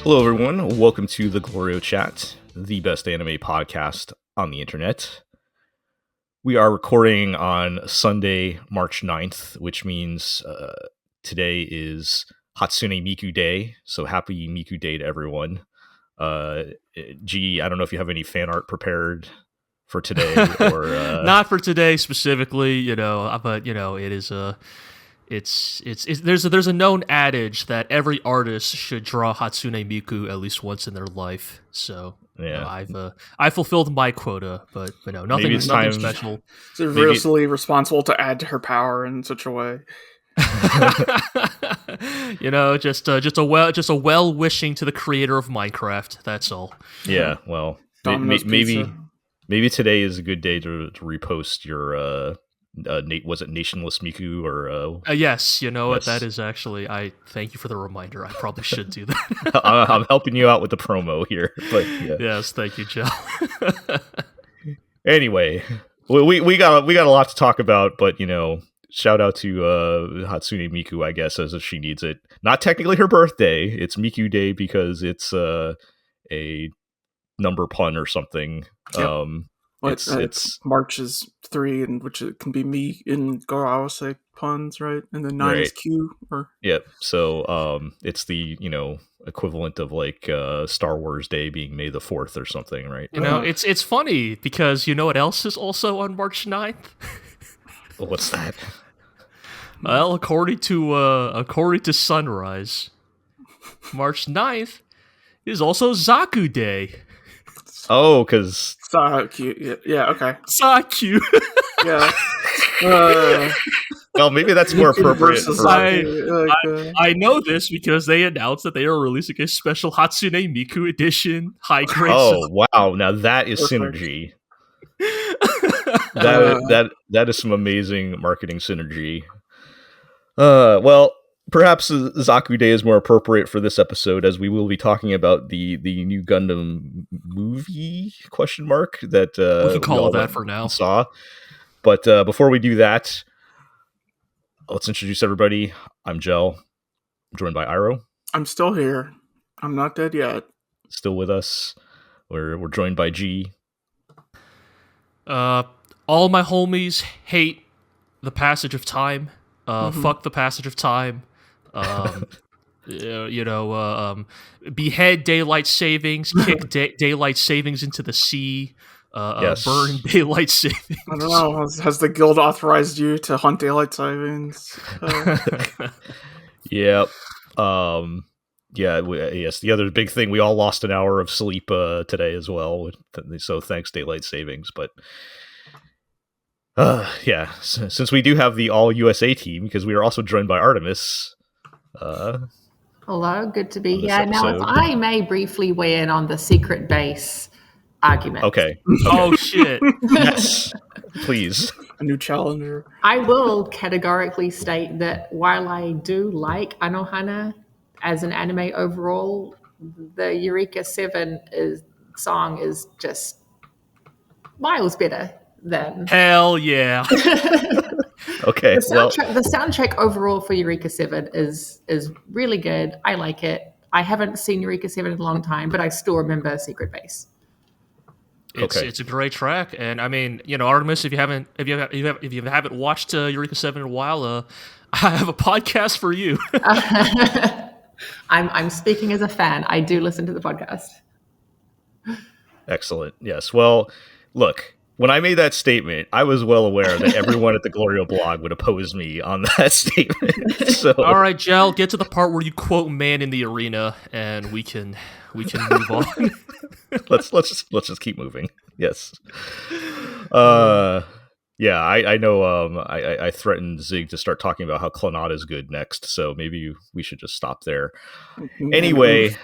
Hello, everyone. Welcome to the GLORIO Chat, the best anime podcast on the internet. We are recording on Sunday, March 9th, which means today is Hatsune Miku Day. So happy Miku Day to everyone. G, I don't know if you have any fan art prepared for today or not for today specifically, but it is there's a known adage that every artist should draw Hatsune Miku at least once in their life. So yeah, I fulfilled my quota, but nothing special. Severely responsible to add to her power in such a way. Just a well wishing to the creator of Minecraft. That's all. Yeah, well, maybe today is a good day to repost your was it Nationless Miku or yes, what that is actually. I thank you for the reminder. I probably should do that. I'm helping you out with the promo here, but yeah. Yes, thank you, Joe. Anyway, we got a lot to talk about, but shout out to Hatsune Miku, I guess, as if she needs it. Not technically her birthday. It's Miku Day because it's a number pun or something. Yep. It's March is 3, and which it can be me in GLORIO puns, right? And then 9 is Q. Yep. So it's the equivalent of like Star Wars Day being May the 4th or something, right? It's funny because you know what else is also on March 9th? What's that? Well, according to Sunrise, March 9th is also Zaku Day. Oh, because Zaku, yeah, okay. Zaku. Yeah. Well, maybe that's more appropriate. I know this because they announced that they are releasing a special Hatsune Miku edition high grade. Oh, wow! Now that is synergy. That is some amazing marketing synergy. Well, perhaps Zaku Day is more appropriate for this episode, as we will be talking about the new Gundam movie ? That we can call it that for now. Saw, but before we do that, let's introduce everybody. I'm Jel. I'm joined by Iro. I'm still here. I'm not dead yet. Still with us. We're joined by G. All my homies hate the passage of time. Fuck the passage of time. Behead daylight savings, kick daylight savings into the sea, yes. Burn daylight savings. I don't know. Has the guild authorized you to hunt daylight savings? Yep. Yes. The other big thing, we all lost an hour of sleep today as well. So thanks, daylight savings. But since we do have the all USA team, because we are also joined by Artemis. Hello, good to be here. Now, if I may briefly weigh in on the secret base argument. Okay. Oh, shit. Yes, please. A new challenger. I will categorically state that while I do like Anohana as an anime overall, the Eureka 7 song is just miles better than... Hell yeah. Okay. The soundtrack overall for Eureka 7 is really good. I like it. I haven't seen Eureka 7 in a long time, but I still remember Secret Base. It's a great track, and I mean, Artemis, if you haven't watched Eureka 7 in a while, I have a podcast for you. I'm speaking as a fan. I do listen to the podcast. Excellent. Yes. Well, look. When I made that statement, I was well aware that everyone at the GLORIO blog would oppose me on that statement. So, all right, Jel, get to the part where you quote "man in the arena," and we can move on. let's just keep moving. Yes. I know. I threatened Zig to start talking about how Clannad is good next, so maybe we should just stop there. Anyway,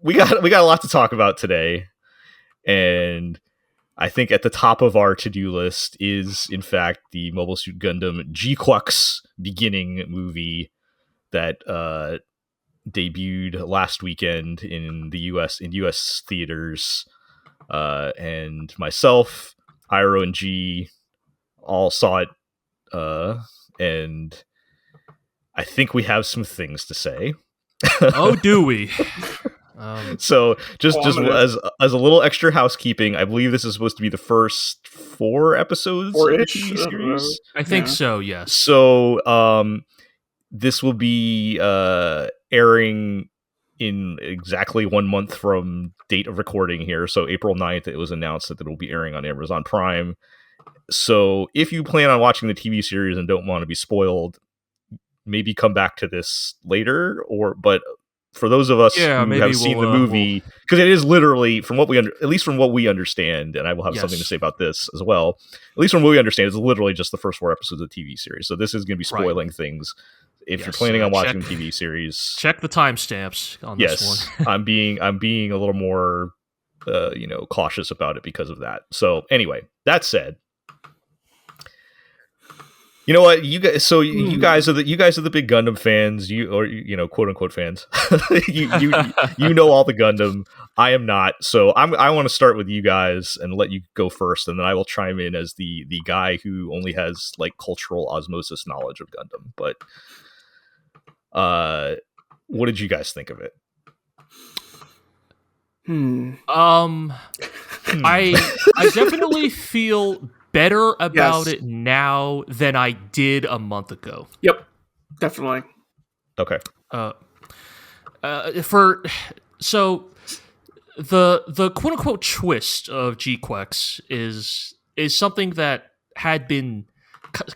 we got a lot to talk about today, and I think at the top of our to-do list is, in fact, the Mobile Suit Gundam GQuuuuuuX beginning movie that debuted last weekend in the US theaters, and myself, Iro, and G all saw it, and I think we have some things to say. Oh, do we? So just as a little extra housekeeping, I believe this is supposed to be the first 4 episodes of the TV series. I think so. Yes. So this will be airing in exactly 1 month from date of recording here. So April 9th, it was announced that it will be airing on Amazon Prime. So if you plan on watching the TV series and don't want to be spoiled, maybe come back to this later. But for those of us who have seen the movie, because it is literally, from what at least from what we understand, and I will have something to say about this as well. At least from what we understand, it's literally just the first 4 episodes of the TV series. So this is going to be spoiling things. If you're planning on watching the TV series, check the timestamps on this one. I'm being a little more, cautious about it because of that. So anyway, that said, you know what, you guys? So you guys are the big Gundam fans, quote unquote fans. you know all the Gundam. I am not. So I want to start with you guys and let you go first, and then I will chime in as the guy who only has like cultural osmosis knowledge of Gundam. But what did you guys think of it? I definitely feel better about it now than I did a month ago. Yep, definitely. Okay. So the quote unquote twist of GQuuuuuX is something that had been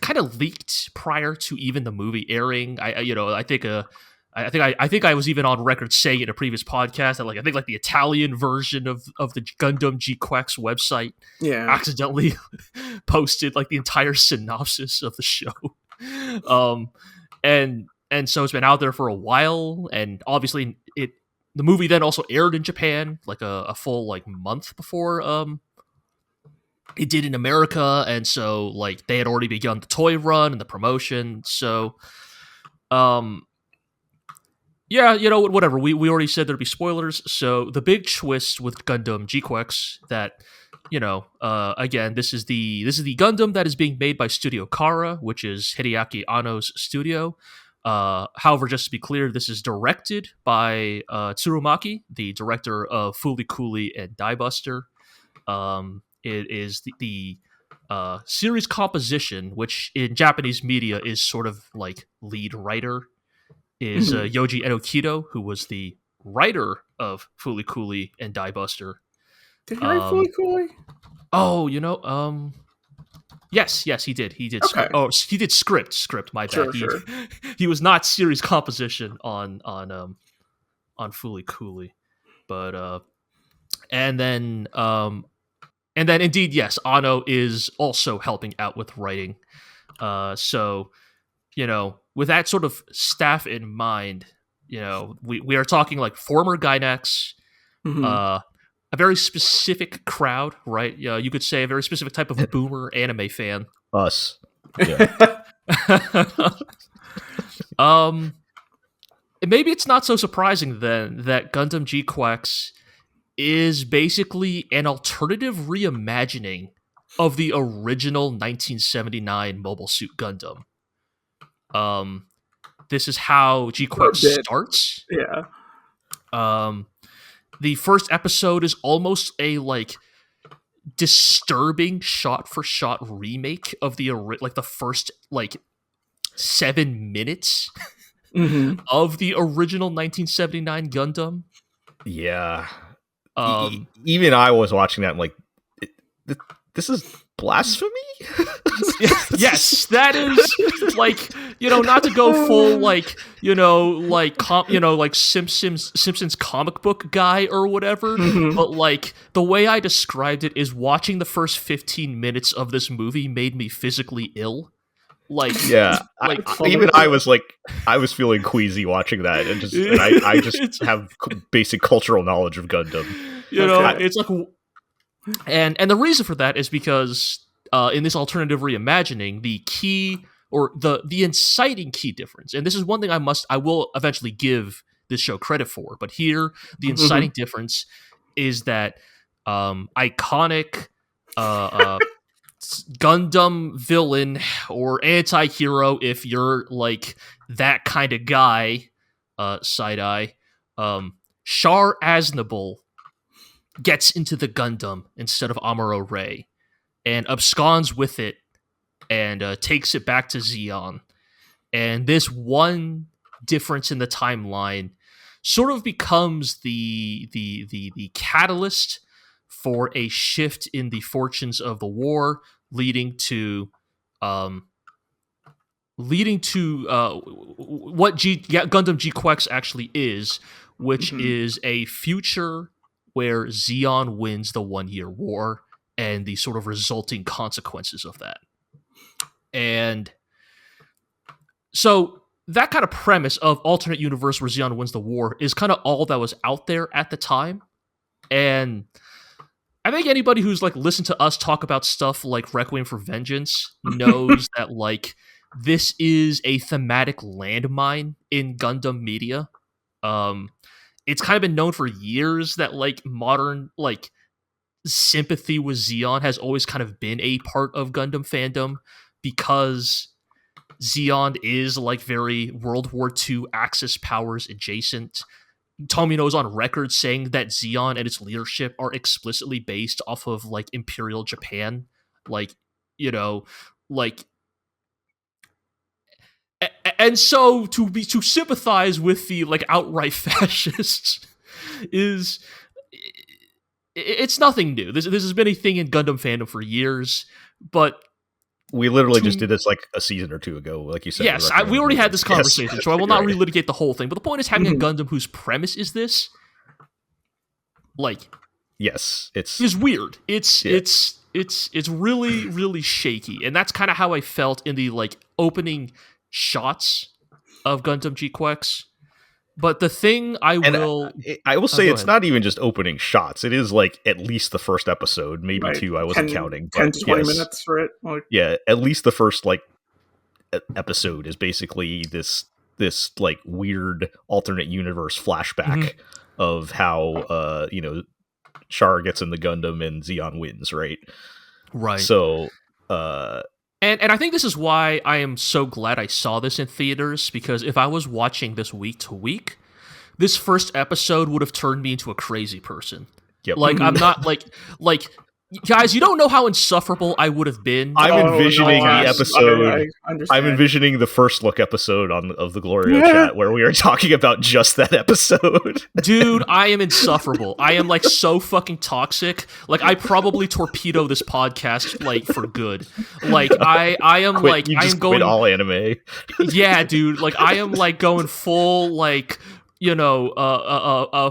kind of leaked prior to even the movie airing. I think I was even on record saying in a previous podcast that I think the Italian version of the Gundam GQuuuuuX website accidentally posted the entire synopsis of the show. And so it's been out there for a while, and obviously the movie then also aired in Japan a full month before it did in America, and so they had already begun the toy run and the promotion. So yeah, whatever. We already said there'd be spoilers. So the big twist with Gundam GQuuuuuX that, again, this is the Gundam that is being made by Studio Kara, which is Hideaki Anno's studio. However, just to be clear, this is directed by Tsurumaki, the director of Fooly Cooly and Die Buster. It is the series composition, which in Japanese media is sort of lead writer, is Yoji Enokido, who was the writer of Fooly Cooly and Die Buster. Did he write Fooly Cooly? Oh, yes, he did. He did. Okay. He did script. My bad. Sure. He was not series composition on Fooly Cooly, but and then indeed, yes, Anno is also helping out with writing. So with that sort of staff in mind, we are talking former Gainax, a very specific crowd, right? You could say a very specific type of boomer anime fan. Us. Yeah. Maybe it's not so surprising then that Gundam GQuuuuuX is basically an alternative reimagining of the original 1979 Mobile Suit Gundam. This is how GQuuuuuX starts. Yeah. The first episode is almost a disturbing shot-for-shot remake of the first 7 minutes of the original 1979 Gundam. Yeah. Even I was watching that and this is blasphemy. Yes, that is not to go full Simpsons comic book guy or whatever, but the way I described it is watching the first 15 minutes of this movie made me physically ill. I was feeling queasy watching that, and I just have basic cultural knowledge of Gundam. It's and the reason for that is because in this alternative reimagining, the key or the inciting key difference, and this is one thing I will eventually give this show credit for, but here the inciting difference is that iconic Gundam villain or anti-hero, if you're that kind of guy, side-eye, Char Aznable gets into the Gundam instead of Amuro Ray and absconds with it and takes it back to Zeon. And this one difference in the timeline sort of becomes the catalyst for a shift in the fortunes of the war, leading to what Gundam GQuuuuuX actually is, which is a future where Zeon wins the 1-year war and the sort of resulting consequences of that. And so that kind of premise of alternate universe where Zeon wins the war is kind of all that was out there at the time. And I think anybody who's like listened to us talk about stuff like Requiem for Vengeance knows that like this is a thematic landmine in Gundam media. It's kind of been known for years that like modern like sympathy with Zeon has always kind of been a part of Gundam fandom because Zeon is like very World War II Axis powers adjacent. Tomino's on record saying that Zeon and its leadership are explicitly based off of like Imperial Japan, like, you know, like, and so to sympathize with the like outright fascists it's nothing new. This has been a thing in Gundam fandom for years, but we literally just did this like a season or two ago, like you said. Yes, we already had this conversation, yes, so I will not relitigate the whole thing. But the point is having a Gundam whose premise is this, like, yes, is weird. It's really really shaky, and that's kind of how I felt in the like opening shots of Gundam GQuuuuuX. But the thing I will say it's not even just opening shots. It is like at least the first episode, maybe two. I wasn't counting. 10 to 20 minutes, right? Like, yeah, at least the first like episode is basically this like weird alternate universe flashback of how Char gets in the Gundam and Zeon wins, right? Right. So And I think this is why I am so glad I saw this in theaters, because if I was watching this week to week, this first episode would have turned me into a crazy person. Yep. Like, I'm not like guys, you don't know how insufferable I would have been. I'm envisioning the episode. I'm envisioning the first look episode of the GLORIO chat where we are talking about just that episode. Dude, I am insufferable. I am like so fucking toxic. Like I probably torpedo this podcast like for good. Like I am quit, like you I just am going quit all anime. Yeah, dude. Like I am like going full like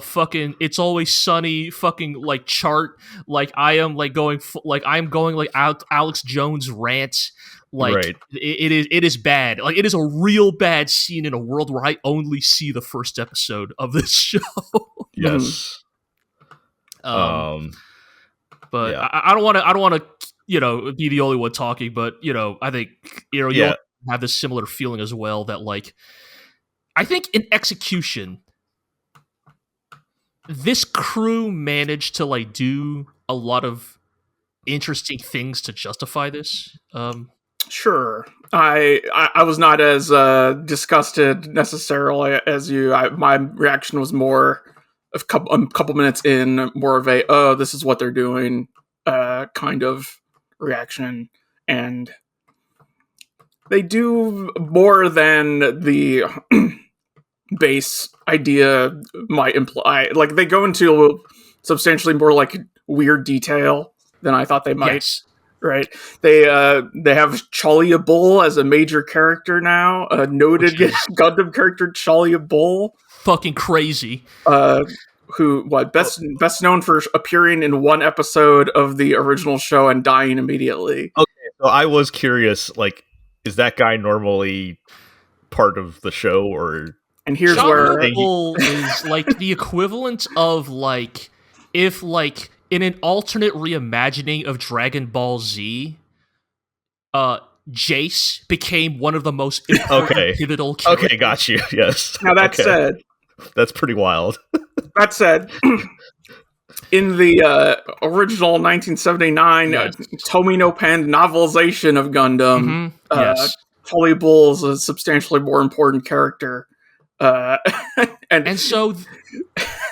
fucking It's Always Sunny fucking like chart. Like I am like going like I'm going like Alex Jones rant. Like right. it is bad. Like it is a real bad scene in a world where I only see the first episode of this show. Yes. But yeah. I don't want to be the only one talking. But I think you'll have this similar feeling as well that like. I think in execution, this crew managed to like do a lot of interesting things to justify this. Sure, I was not as disgusted necessarily as you. My reaction was more a couple minutes in, more of a this is what they're doing kind of reaction, and they do more than the base idea might imply. Like they go into substantially more like weird detail than I thought they might. Yes. Right? They have Chalia Bull as a major character now. A noted Gundam character, Chalia Bull. Fucking crazy. Who best known for appearing in one episode of the original show and dying immediately. Okay, so I was curious, like, is that guy normally part of the show, or? And here's Chalia where Bull is like the equivalent of like if like in an alternate reimagining of Dragon Ball Z, Jace became one of the most important pivotal characters. Okay, got you. Yes. Now that said, that's pretty wild. That said, in the original 1979 Tomino penned novelization of Gundam, Yes. Chalia Bull is a substantially more important character Uh, And so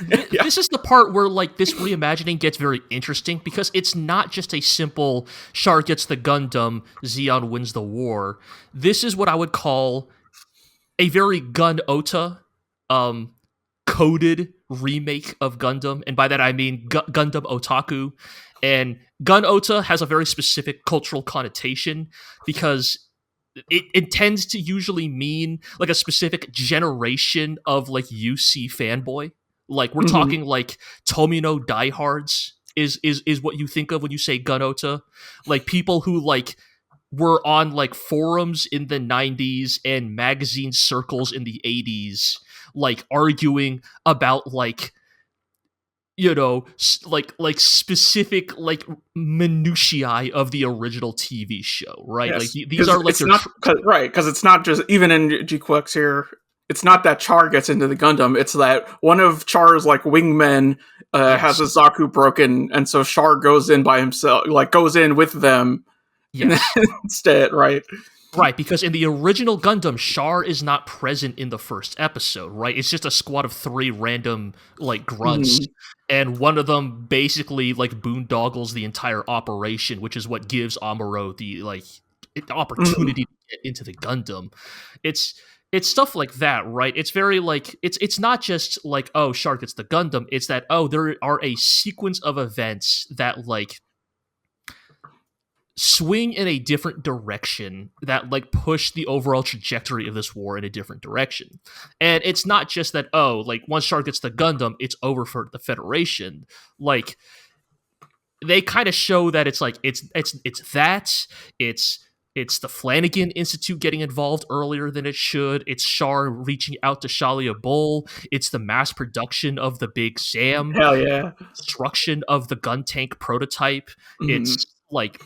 this is the part where like this reimagining gets very interesting, because it's not just a simple Char gets the Gundam, Zeon wins the war. This is what I would call a very Gun Ota coded remake of Gundam, and by that I mean Gundam Otaku. And Gun Ota has a very specific cultural connotation because it tends to usually mean like a specific generation of like UC fanboy. Like we're talking like Tomino diehards is what you think of when you say Gun Ota. Like people who like were on like forums in the 90s and magazine circles in the 80s, like arguing about like, you know, like specific like minutiae of the original TV show, right? Yes, like these are like right, because it's not just, even in GQuuuuuuX here, it's not that Char gets into the Gundam, it's that one of Char's like wingmen has his Zaku broken, and so Char goes in by himself, like goes in with them instead, right? Right, because in the original Gundam, Char is not present in the first episode, right? It's just a squad of 3 random, like, grunts, and one of them basically, like, boondoggles the entire operation, which is what gives Amuro the, like, opportunity to get into the Gundam. It's stuff like that, right? It's very, like, it's not just, like, oh, Char gets the Gundam, it's that, oh, there are a sequence of events that, like, swing in a different direction that like push the overall trajectory of this war in a different direction. And it's not just that, oh, like once Char gets the Gundam, it's over for the Federation. Like they kind of show that it's like it's the Flanagan Institute getting involved earlier than it should. It's Char reaching out to Shalia Bull. It's the mass production of the Big Zam. Hell yeah. Construction of the gun tank prototype. It's like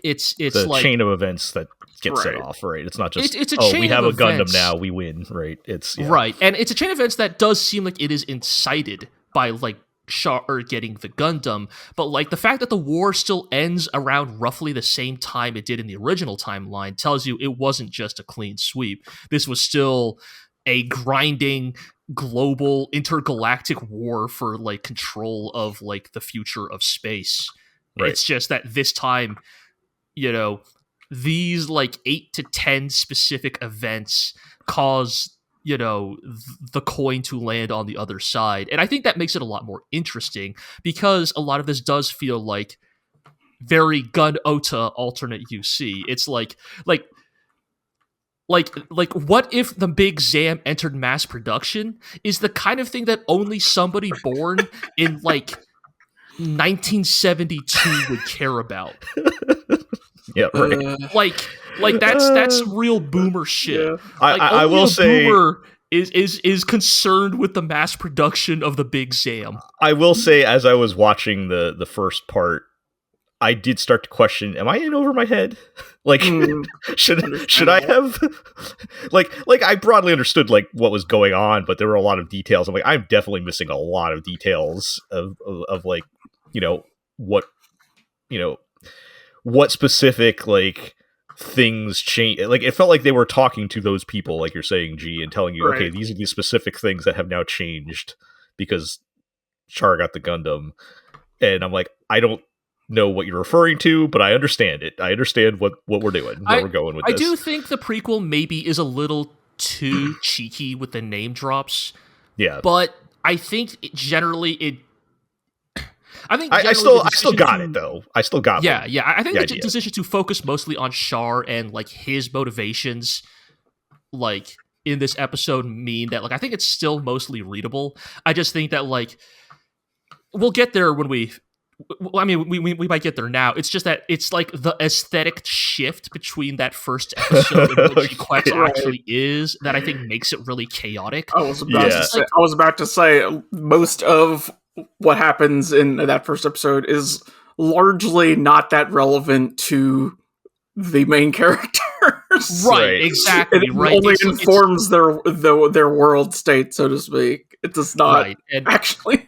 it's the like chain of events that gets set off, right? It's not just it's a chain we have of a Gundam events. now, we win, right? It's right, and it's a chain of events that does seem like it is incited by like Char getting the Gundam, but like the fact that the war still ends around roughly the same time it did in the original timeline tells you it wasn't just a clean sweep. This was still a grinding global intergalactic war for like control of like the future of space. Right. It's just that this time, you know, these like 8 to 10 specific events cause, you know, the coin to land on the other side. And I think that makes it a lot more interesting because a lot of this does feel like very Gun Ota alternate UC. It's like what if the Big Zam entered mass production is the kind of thing that only somebody born in like 1972 would care about. Yeah, right. Like that's real boomer shit. Yeah. Like, I will say, boomer is concerned with the mass production of the Big Zam. I will say, as I was watching the first part, I did start to question: am I in over my head? Like, should I have like I broadly understood like what was going on, but there were a lot of details. I'm like, I'm definitely missing a lot of details of like, you know, what specific like things change. Like it felt like they were talking to those people, like you're saying, G, and telling you, okay, these are the specific things that have now changed because Char got the Gundam. And I'm like, I don't know what you're referring to, but I understand it. I understand what we're doing, where we're going with this. I do think the prequel maybe is a little too cheeky with the name drops. Yeah. But I think generally I still got it though. I still got it. Yeah. I think the decision to focus mostly on Char and like his motivations, like in this episode, mean that like I think it's still mostly readable. I just think that like we'll get there when we might get there now. It's just that it's like the aesthetic shift between that first episode and what GQuuuuuuX actually is that I think makes it really chaotic. I was about to say most of what happens in that first episode is largely not that relevant to the main characters. Right, exactly. It only informs their world state, so to speak. It does not actually.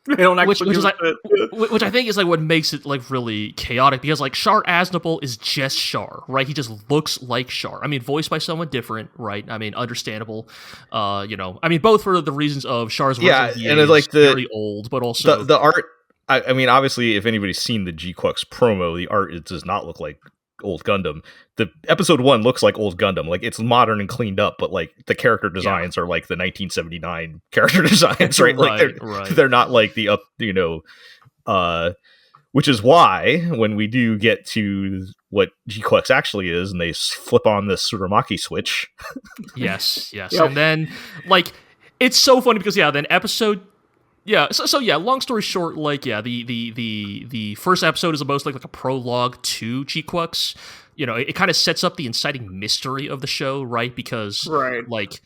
They don't which actually is like, it. which I think is like what makes it like really chaotic, because like Char Aznable is just Char, right? He just looks like Char. I mean, voiced by someone different, right? I mean, understandable. I mean, both for the reasons of Char's version of and it's like very old, but also the art. I mean, obviously, if anybody's seen the GQuuuuuuX promo, the art, it does not look like old Gundam. The episode 1 looks like old Gundam, like it's modern and cleaned up, but like the character designs are like the 1979 character designs, right? Like they're not like the up, which is why when we do get to what GQuuuuuX actually is, and they flip on the Tsurumaki switch. yes, Yep. and then like it's so funny because then episode. Yeah, so long story short, like the first episode is mostly like a prologue to GQuuuuuuX. It kind of sets up the inciting mystery of the show, right? Because like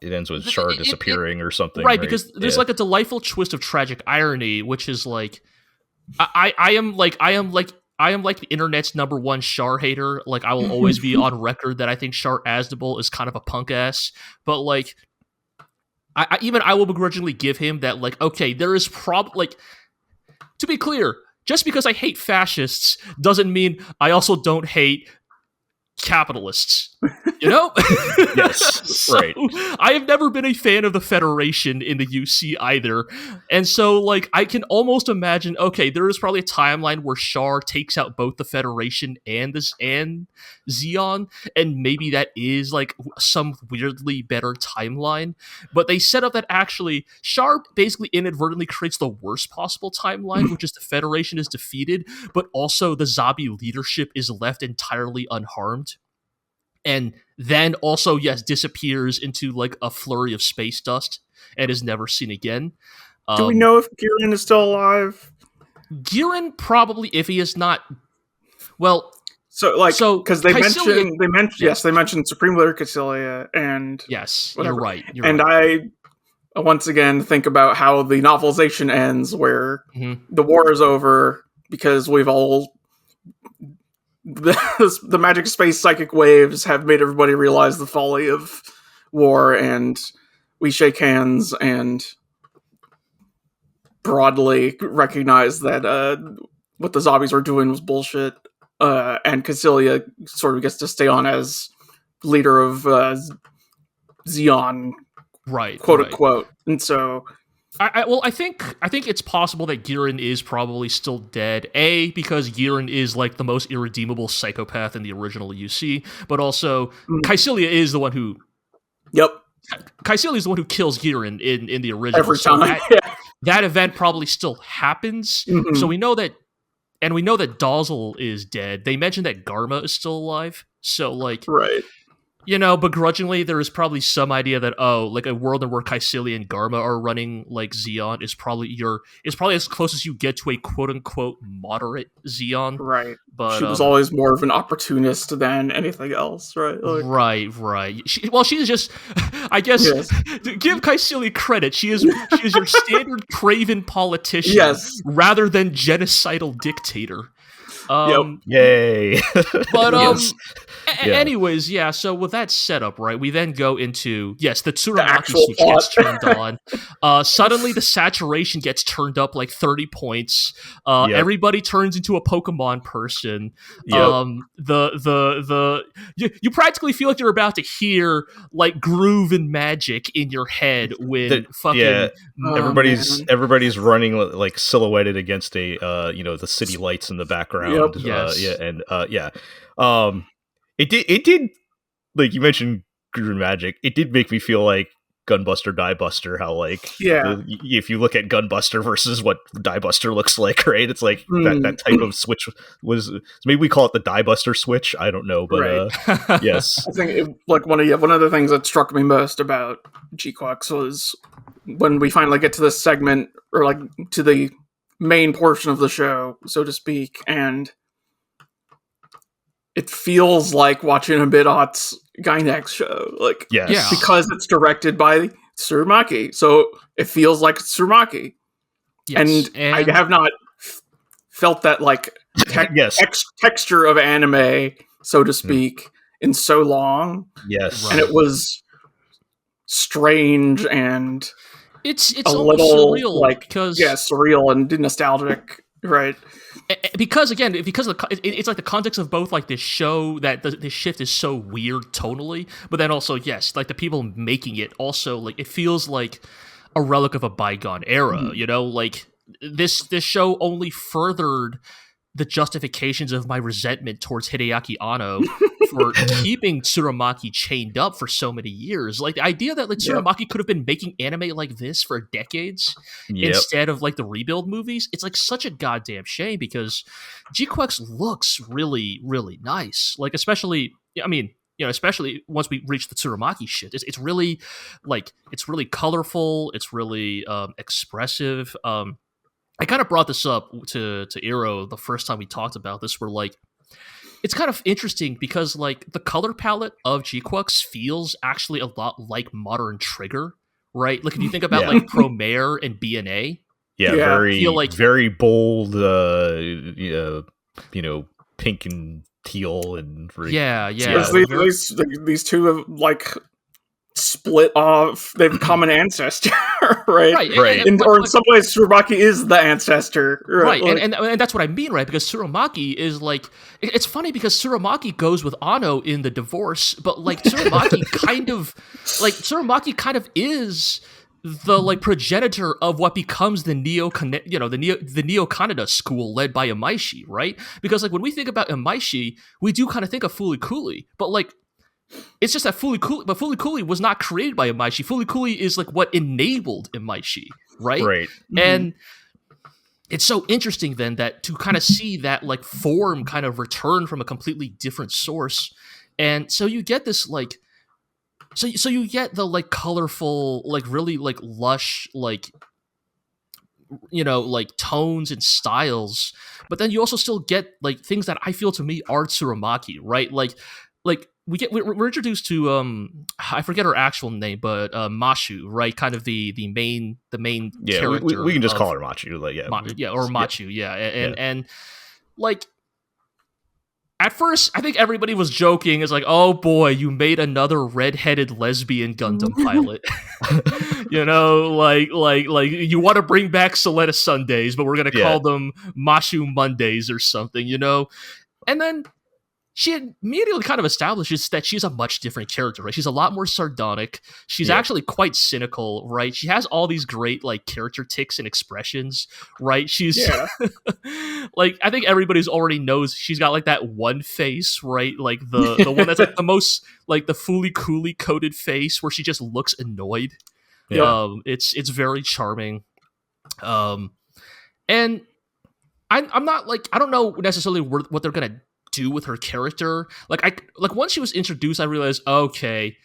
it ends with Char disappearing or something, right? Because there's like a delightful twist of tragic irony, which is like I am like the internet's number one Char hater. Like I will always be on record that I think Char Aznable is kind of a punk ass, but like. I will begrudgingly give him that, like, okay, there is like, to be clear, just because I hate fascists doesn't mean I also don't hate capitalists, Yes, right. I have never been a fan of the Federation in the UC either, and so like I can almost imagine, okay, there is probably a timeline where Char takes out both the Federation and Zeon, and maybe that is like some weirdly better timeline, but they set up that actually Char basically inadvertently creates the worst possible timeline, which is the Federation is defeated, but also the Zabi leadership is left entirely unharmed. And then also, disappears into like a flurry of space dust and is never seen again. Do we know if Giran is still alive? Giran probably, if he is not. Well, because they mentioned Supreme Leader Cassilia, and yes, whatever. You're right. I once again think about how the novelization ends, where the war is over because we've all. The magic space psychic waves have made everybody realize the folly of war, and we shake hands and broadly recognize that what the zombies were doing was bullshit, and Cassilia sort of gets to stay on as leader of Zeon, quote unquote, and so I think it's possible that Giran is probably still dead. A, because Giran is like the most irredeemable psychopath in the original UC, but also Cassilia is the one who. Yep. Cassilia is the one who kills Giran in the original. Every time. That event probably still happens. Mm-hmm. So we know that, and we know that Dazzle is dead. They mentioned that Garma is still alive. So like, right. Begrudgingly, there is probably some idea that, like a world in where Cassilia and Garma are running like Zeon is probably as close as you get to a quote unquote moderate Zeon. Right. But she was always more of an opportunist than anything else, right? Like, right. She's just, I guess, to give Cassilia credit, she is your standard craven politician rather than genocidal dictator. Yay. But anyways, so with that setup, right, we then go into the Tsurumaki switch gets turned on. Suddenly the saturation gets turned up like 30 points. Everybody turns into a Pokemon person. You practically feel like you're about to hear like groove and magic in your head when everybody's running like silhouetted against a the city lights in the background. It did like you mentioned groove and magic. It did make me feel like Gunbuster Diebuster, how like if you look at Gunbuster versus what Diebuster looks like, right? It's like that type of switch was maybe we call it the Diebuster switch. I don't know, but yes, I think one of the things that struck me most about GQuuuuuuX was when we finally get to this segment, or like to the main portion of the show, so to speak, and it feels like watching a Bidot's Gynax show, like because it's directed by Tsurumaki, so it feels like Tsurumaki, and I have not felt that like texture of anime, so to speak, in so long. Yes, and it was strange and It's a almost little surreal like because surreal and nostalgic, right? because of it's like the context of both like this show that this shift is so weird tonally, but then also yes, like the people making it also like it feels like a relic of a bygone era. You know, like this show only furthered the justifications of my resentment towards Hideaki Anno for keeping Tsurumaki chained up for so many years. Like the idea that like Tsurumaki could have been making anime like this for decades instead of like the rebuild movies, it's like such a goddamn shame because GQuuuuuuX looks really, really nice. Like especially, I mean, you know, especially once we reach the Tsurumaki shit, it's really like it's really colorful. It's really expressive. I kind of brought this up to Eero the first time we talked about this, where like it's kind of interesting because like the color palette of GQuuuuuuX feels actually a lot like modern Trigger, right? Like if you think about like Promare and BNA, very bold, you know, pink and teal and these two have like split off. They have a common ancestor, right? Or in some ways, Tsurumaki is the ancestor, right? Like, and that's what I mean, right? Because Tsurumaki is like, it's funny because Tsurumaki goes with Anno in the divorce, but like Tsurumaki kind of is the like progenitor of what becomes the Neo Kaneda school led by Imaishi, right? Because like when we think about Imaishi, we do kind of think of Fooly Cooly, but like it's just that Fooly Cooly was not created by Imaishi. Fooly Cooly is like what enabled Imaishi, right? Right. And it's so interesting then that to kind of see that like form kind of return from a completely different source. And so you get this like so you get the like colorful, like really like lush, like you know, like tones and styles, but then you also still get like things that I feel to me are Tsurumaki, right? Like we're introduced to I forget her actual name, but Mashu, right? Kind of the main character. We can just call her Machu, like Machu, and like at first I think everybody was joking. It's like, oh boy, you made another redheaded lesbian Gundam pilot. You know, like you want to bring back Soletta Sundays, but we're gonna call them Mashu Mondays or something, you know, and then she immediately kind of establishes that she's a much different character, right? She's a lot more sardonic. She's actually quite cynical, right? She has all these great like character tics and expressions, right? She's like, I think everybody's already knows she's got like that one face, right? Like the one that's like the most like the Fooly Cooly coded face where she just looks annoyed. It's very charming. And I'm not like, I don't know necessarily what they're gonna do with her character. Like once she was introduced, I realized, okay,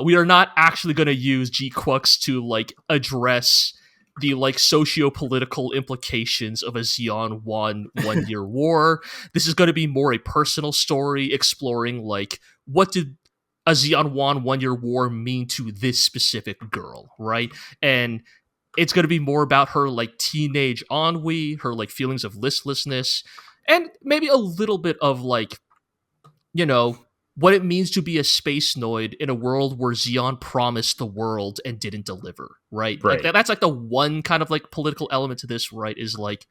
we are not actually going to use GQuuuuuuX to like address the like socio-political implications of a Zeon 1 year war. This is going to be more a personal story exploring like what did a Zeon 1 year war mean to this specific girl, right? And it's going to be more about her like teenage ennui, her like feelings of listlessness, and maybe a little bit of like, you know, what it means to be a space noid in a world where Zeon promised the world and didn't deliver, right? Like that's like the one kind of like political element to this, right? Is like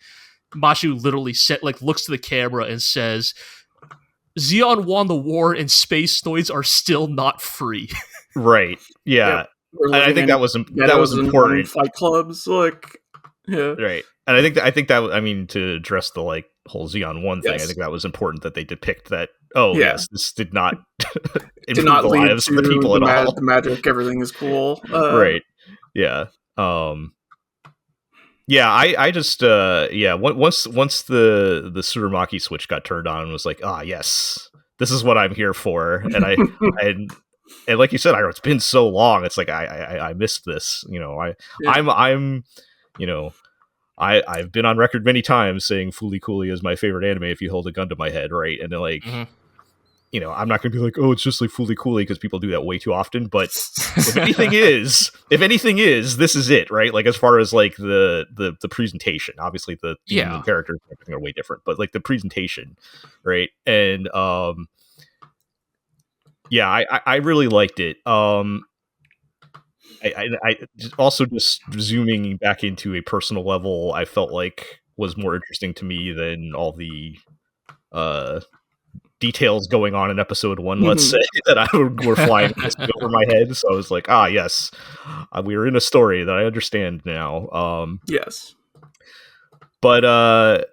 Mashu literally looks to the camera and says, Zeon won the war and space noids are still not free. Right. Yeah. And I think that was important. Fight clubs, like, right. And I think that I mean, to address the like whole Zeon 1 thing, I think that was important that they depict that. Oh yes, this did not improve the lives of the people at all. The magic, everything is cool. Right. Yeah. Yeah. I just once the Tsurumaki switch got turned on, and was like, yes, this is what I'm here for, and and like you said, it's been so long. It's like I missed this. You know, I'm you know. I've been on record many times saying Fooly Cooly is my favorite anime if you hold a gun to my head, right? And then like, you know, I'm not going to be like, oh, it's just like Fooly Cooly, because people do that way too often. But if anything is, this is it, right? Like as far as like the presentation, obviously the characters and everything are way different, but like the presentation, right? And I really liked it. also just zooming back into a personal level, I felt like was more interesting to me than all the details going on in episode 1, let's say, that were flying over my head. So I was like, yes, we're in a story that I understand now. Yes. But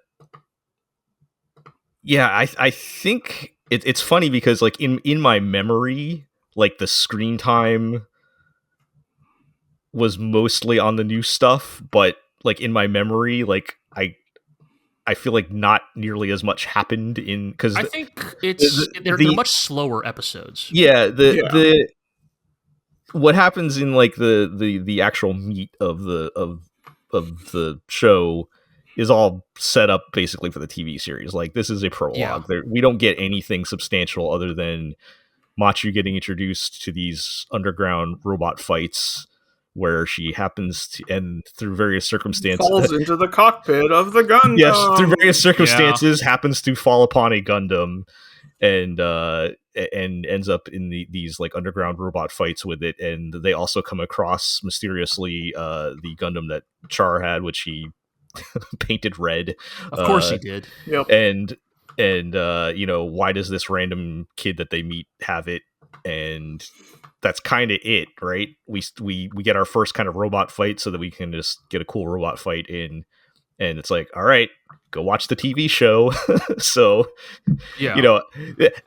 yeah, I think it's funny because like in my memory, like the screen time was mostly on the new stuff, but like in my memory, like I feel like not nearly as much happened in, because I think they're much slower episodes. Yeah, the what happens in like the actual meat of the show is all set up basically for the TV series. Like, this is a prologue. We don't get anything substantial other than Machu getting introduced to these underground robot fights where she happens to, and through various circumstances, falls into the cockpit of the Gundam. Yes, through various circumstances, happens to fall upon a Gundam, and ends up in these like underground robot fights with it. And they also come across mysteriously the Gundam that Char had, which he painted red. Of course he did. Yep. And why does this random kid that they meet have it? And that's kind of it, right? We get our first kind of robot fight so that we can just get a cool robot fight in, and it's like, all right, go watch the TV show. So,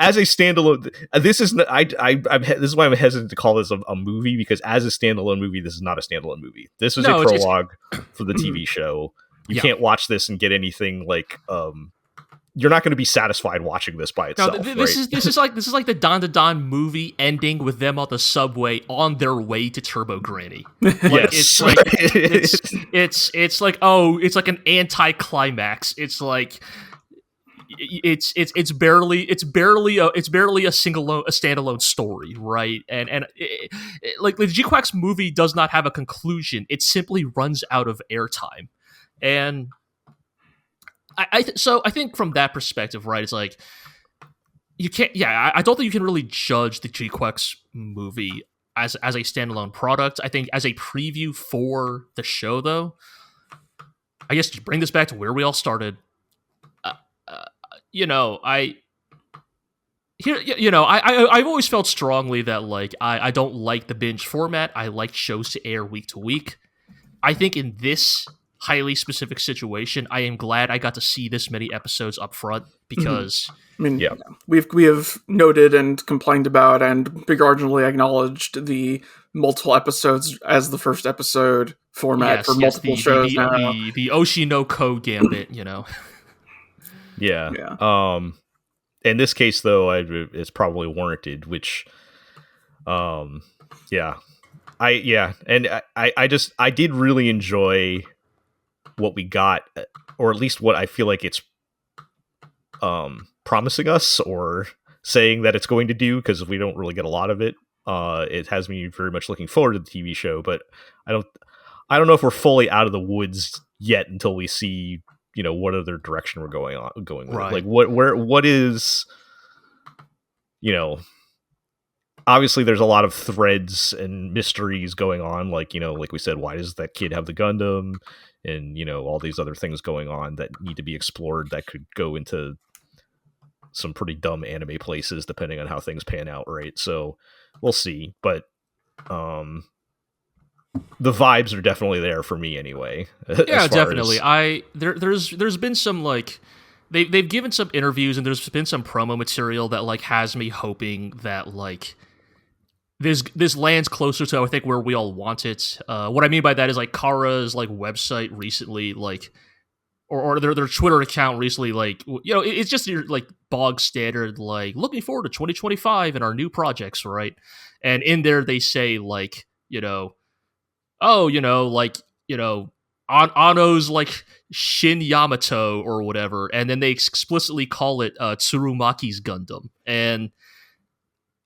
as a standalone, this is this is why I'm hesitant to call this a movie, because as a standalone movie, this is not a standalone movie. This was a prologue for the TV show. You can't watch this and get anything like you're not going to be satisfied watching this by itself. No, this is like the Don to Don movie ending with them on the subway on their way to Turbo Granny. Like, yes, it's like an anti-climax. It's like it's barely a standalone story, right? And like the GQuuuuuuX movie does not have a conclusion. It simply runs out of airtime, and so I think from that perspective, right, it's like you can't. Yeah, I don't think you can really judge the GQuuuuuuX movie as a standalone product. I think as a preview for the show, though, I guess to bring this back to where we all started. I've always felt strongly that like I don't like the binge format. I like shows to air week to week. I think in this highly specific situation, I am glad I got to see this many episodes up front, because I mean, we have noted and complained about and begrudgingly acknowledged the multiple episodes as the first episode format for multiple shows now. The Oshinoko gambit, Yeah. In this case, though, it's probably warranted, which, and I did really enjoy what we got, or at least what I feel like it's promising us or saying that it's going to do, because we don't really get a lot of it. It has me very much looking forward to the TV show, but I don't know if we're fully out of the woods yet until we see what other direction we're going with. Right. Like what is, obviously there's a lot of threads and mysteries going on, like we said, why does that kid have the Gundam, and all these other things going on that need to be explored that could go into some pretty dumb anime places depending on how things pan out, right? So we'll see, but the vibes are definitely there for me anyway. Yeah, definitely. There's been some like they've given some interviews, and there's been some promo material that like has me hoping that like this lands closer to I think where we all want it. What I mean by that is like Kara's like website recently, like or their Twitter account recently, like it's just your like bog standard like looking forward to 2025 and our new projects, right? And in there they say like Ano's like Shin Yamato or whatever, and then they explicitly call it Tsurumaki's Gundam. And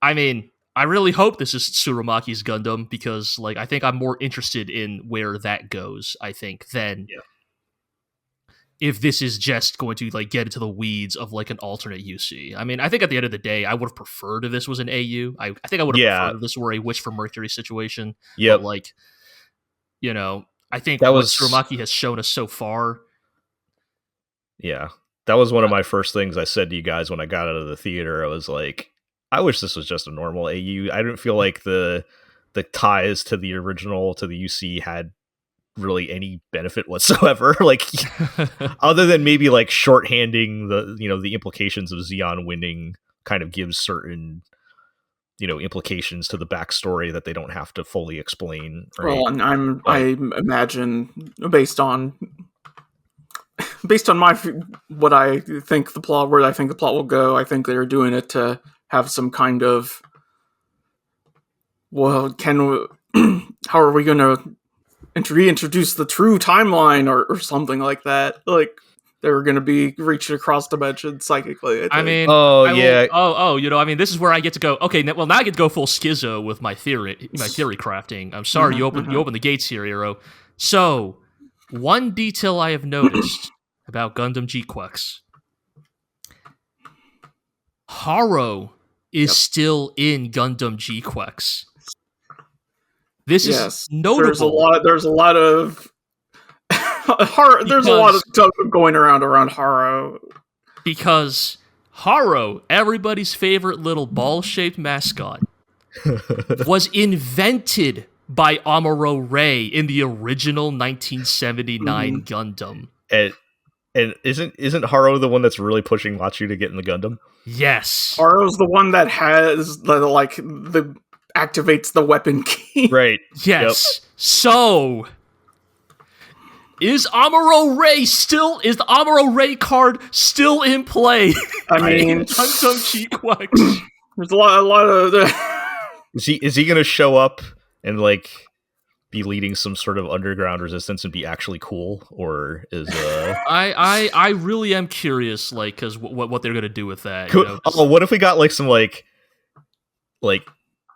I mean, I really hope this is Tsurumaki's Gundam, because like I think I'm more interested in where that goes, I think, than if this is just going to like get into the weeds of like an alternate UC. I mean, I think at the end of the day, I would have preferred if this was an AU. I think I would have preferred if this were a Wish for Mercury situation. Yep. But like, you know, I think That what was- Tsurumaki has shown us so far. Yeah. That was one of my first things I said to you guys when I got out of the theater. I was like, I wish this was just a normal AU. I didn't feel like the ties to the original, to the UC, had really any benefit whatsoever. Like, other than maybe like shorthanding the implications of Zeon winning kind of gives certain implications to the backstory that they don't have to fully explain. Right? Well, and I imagine based on my what I think the plot, where I think the plot will go, I think they're doing it to have some kind of, well, how are we going to reintroduce the true timeline or something like that? Like, they're going to be reaching across dimensions psychically. I mean, this is where I get to go. Okay, now I get to go full schizo with my theory crafting. I'm sorry, you open the gates here, Hero. So, one detail I have noticed about Gundam GQuuuuuuX: Haro is still in Gundam GQuuuuuuX. This is notable. There's a lot of there's a lot of stuff going around Haro. Because Haro, everybody's favorite little ball-shaped mascot, was invented by Amuro Ray in the original 1979 Gundam. And isn't Haro the one that's really pushing Machu to get in the Gundam? Yes. Haro's the one that has activates the weapon key. Right. Yes. Yep. So is the Amuro Ray card still in play? I mean, Gundam GQuuuuuuX. There's a lot of Is he going to show up and like be leading some sort of underground resistance and be actually cool, or is I really am curious, like, because what they're gonna do with that. What if we got like some like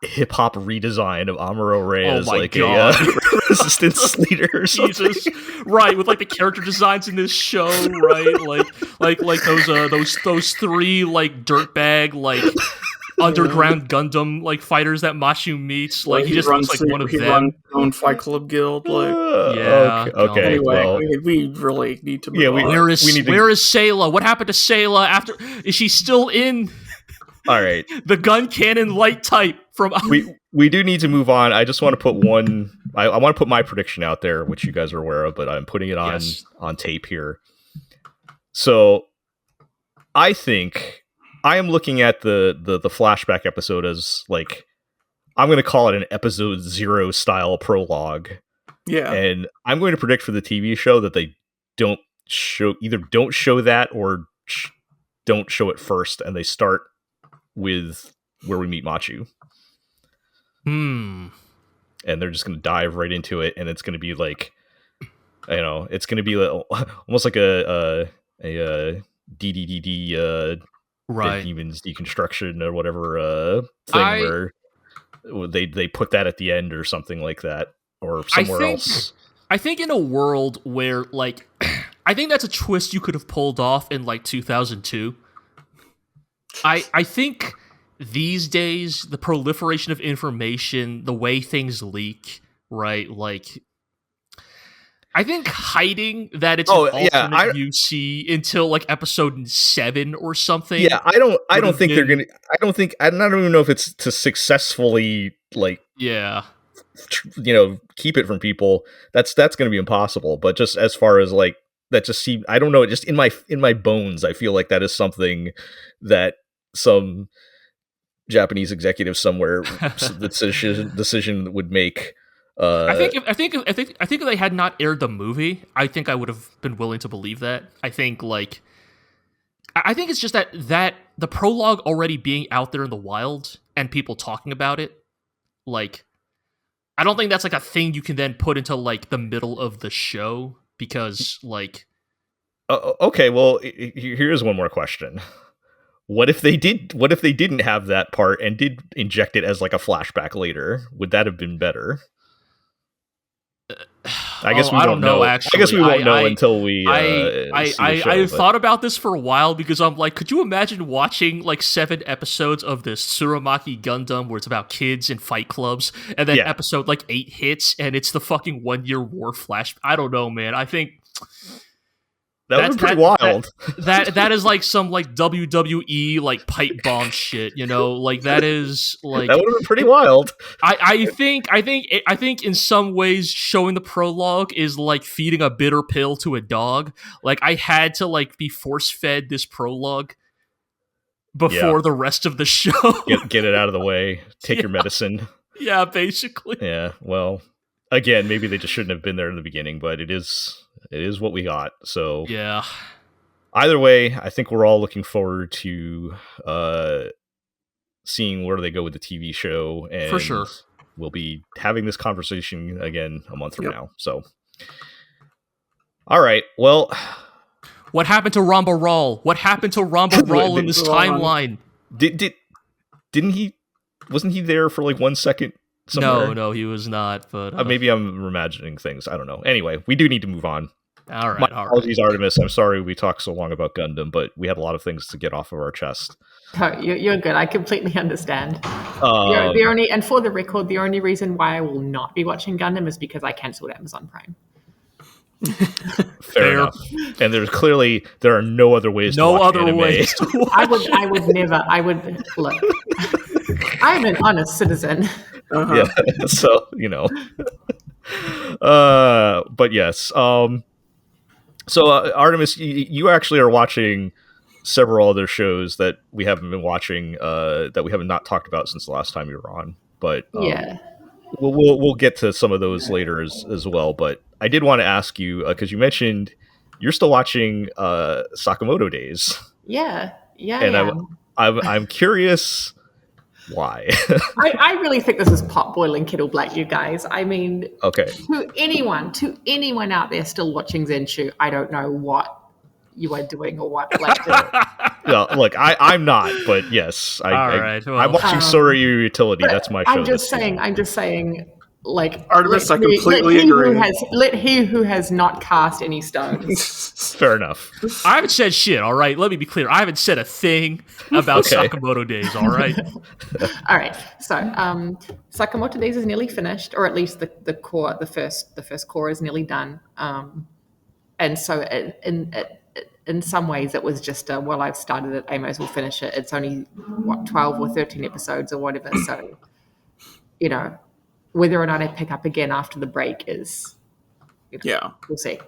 hip hop redesign of Amuro Ray as like a resistance leader or something? Jesus, right? With like the character designs in this show, right? Like those three like dirtbag like underground Gundam like fighters that Machu meets. Like he just looks like one of them. He runs his own Fight Club guild. Like okay. Anyway, well, we really need to. Move on. Where is Sayla? What happened to Sayla? After is she still in? All right. The gun cannon light type from. We do need to move on. I just want to put one. I want to put my prediction out there, which you guys are aware of, but I'm putting it on tape here. So, I think I am looking at the flashback episode as like, I'm going to call it an episode 0 style prologue. Yeah. And I'm going to predict for the TV show that they don't show that or don't show it first, and they start with where we meet Machu. And they're just going to dive right into it, and it's going to be like, it's going to be almost like a DDDD right demons deconstruction or whatever thing where they put that at the end or something like that, or somewhere else. I think in a world where like I think that's a twist you could have pulled off in like 2002. I think these days the proliferation of information, the way things leak, right? Like I think hiding that it's an alternate UC until like episode 7 or something. Yeah, I don't think they're gonna. I don't even know if it's to successfully like keep it from people. That's gonna be impossible. But just as far as like that, just seems, I don't know. Just in my bones, I feel like that is something that some Japanese executive somewhere decision would make. I think if they had not aired the movie, I think I would have been willing to believe that. I think it's just that the prologue already being out there in the wild and people talking about it, like, I don't think that's like a thing you can then put into like the middle of the show because like. Okay, well, here's one more question. What if they didn't have that part and did inject it as like a flashback later? Would that have been better? I guess we I won't don't know. know. Actually, I guess we won't know until we see the show. I've thought about this for a while because I'm like, could you imagine watching like 7 episodes of this Tsurumaki Gundam where it's about kids and fight clubs, and then episode like 8 hits and it's the fucking 1-year war flash? I don't know, man. I think that would be pretty wild. That is like some like WWE like pipe bomb shit, you know? Like that is like that would have been pretty wild. I think in some ways showing the prologue is like feeding a bitter pill to a dog. Like I had to like be force fed this prologue before the rest of the show. Get it out of the way. Take your medicine. Yeah, basically. Yeah. Well, again, maybe they just shouldn't have been there in the beginning, but it is what we got. So yeah. Either way, I think we're all looking forward to seeing where they go with the TV show, and for sure we'll be having this conversation again a month from now. So, all right. Well, what happened to Ramba Rawl? What happened to Ramba Rawl in this timeline? Didn't he? Wasn't he there for like 1 second? Somewhere? No, he was not. But maybe I'm imagining things. I don't know. Anyway, we do need to move on. All right. My apologies, Artemis. I'm sorry we talked so long about Gundam, but we had a lot of things to get off of our chest. Oh, you're good. I completely understand. The only, and for the record, the only reason why I will not be watching Gundam is because I cancelled Amazon Prime. Fair enough. And there are no other ways. No to watch other anime. ways. I would never. I would look. I'm an honest citizen. Yeah. So but yes. So Artemis, you actually are watching several other shows that we haven't been watching, that we have not talked about since the last time you were on. But we'll get to some of those later as well. But I did want to ask you, because you mentioned you're still watching Sakamoto Days. Yeah. And I'm curious why. I really think this is pot boiling kettle black, you guys. I mean, okay. To anyone out there still watching Zenshu, I don't know what you are doing or what. Well, look, I'm not, but yes, I'm watching Sorairo Utility. That's my show. I'm just saying. Like Artemis, I completely agree. Let he who has not cast any stones. Fair enough. I haven't said shit. All right, let me be clear. I haven't said a thing about Sakamoto Days. All right. All right. So, Sakamoto Days is nearly finished, or at least the core, the first core is nearly done. And so, in some ways, it was just I've started it. I may as well finish it. It's only 12 or 13 episodes or whatever. So, whether or not I pick up again after the break is, we'll see.